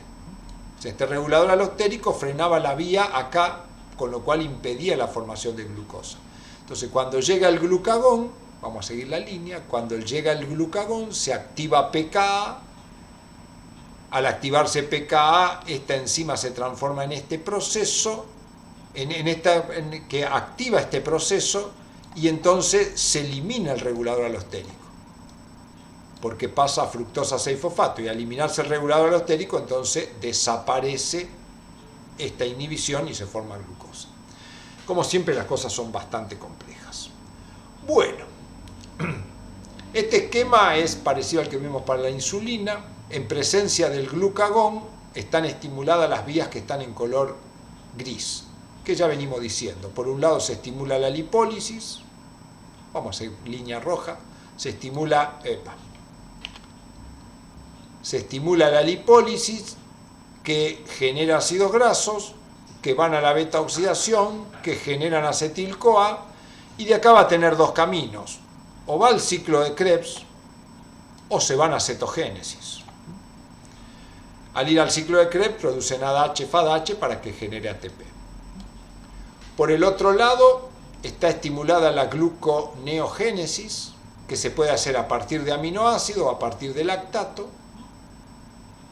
Este regulador alostérico frenaba la vía acá, con lo cual impedía la formación de glucosa. Entonces, cuando llega el glucagón, vamos a seguir la línea, cuando llega el glucagón se activa PKA. Al activarse PKA, esta enzima se transforma en este proceso, que activa este proceso, y entonces se elimina el regulador alostérico, porque pasa a fructosa 6-fosfato, y al eliminarse el regulador alostérico, entonces desaparece esta inhibición y se forma glucosa. Como siempre, las cosas son bastante complejas. Bueno, este esquema es parecido al que vimos para la insulina. En presencia del glucagón están estimuladas las vías que están en color gris, que ya venimos diciendo. Por un lado se estimula la lipólisis, vamos a hacer línea roja, se estimula la lipólisis, que genera ácidos grasos, que van a la beta oxidación, que generan acetil-CoA, y de acá va a tener dos caminos: o va al ciclo de Krebs o se van a cetogénesis. Al ir al ciclo de Krebs producen ADH, FADH para que genere ATP. Por el otro lado está estimulada la gluconeogénesis, que se puede hacer a partir de aminoácidos o a partir de lactato,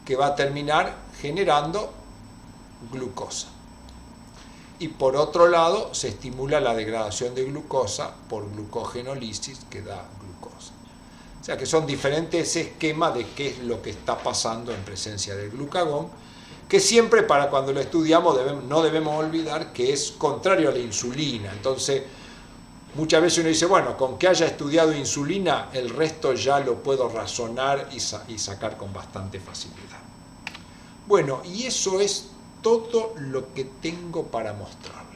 que va a terminar generando glucosa. Y por otro lado se estimula la degradación de glucosa por glucogenólisis, que da glucosa. O sea que son diferentes esquemas de qué es lo que está pasando en presencia del glucagón, que siempre, para cuando lo estudiamos, no debemos olvidar que es contrario a la insulina. Entonces, muchas veces uno dice, bueno, con que haya estudiado insulina, el resto ya lo puedo razonar y sacar con bastante facilidad. Bueno, y eso es todo lo que tengo para mostrar.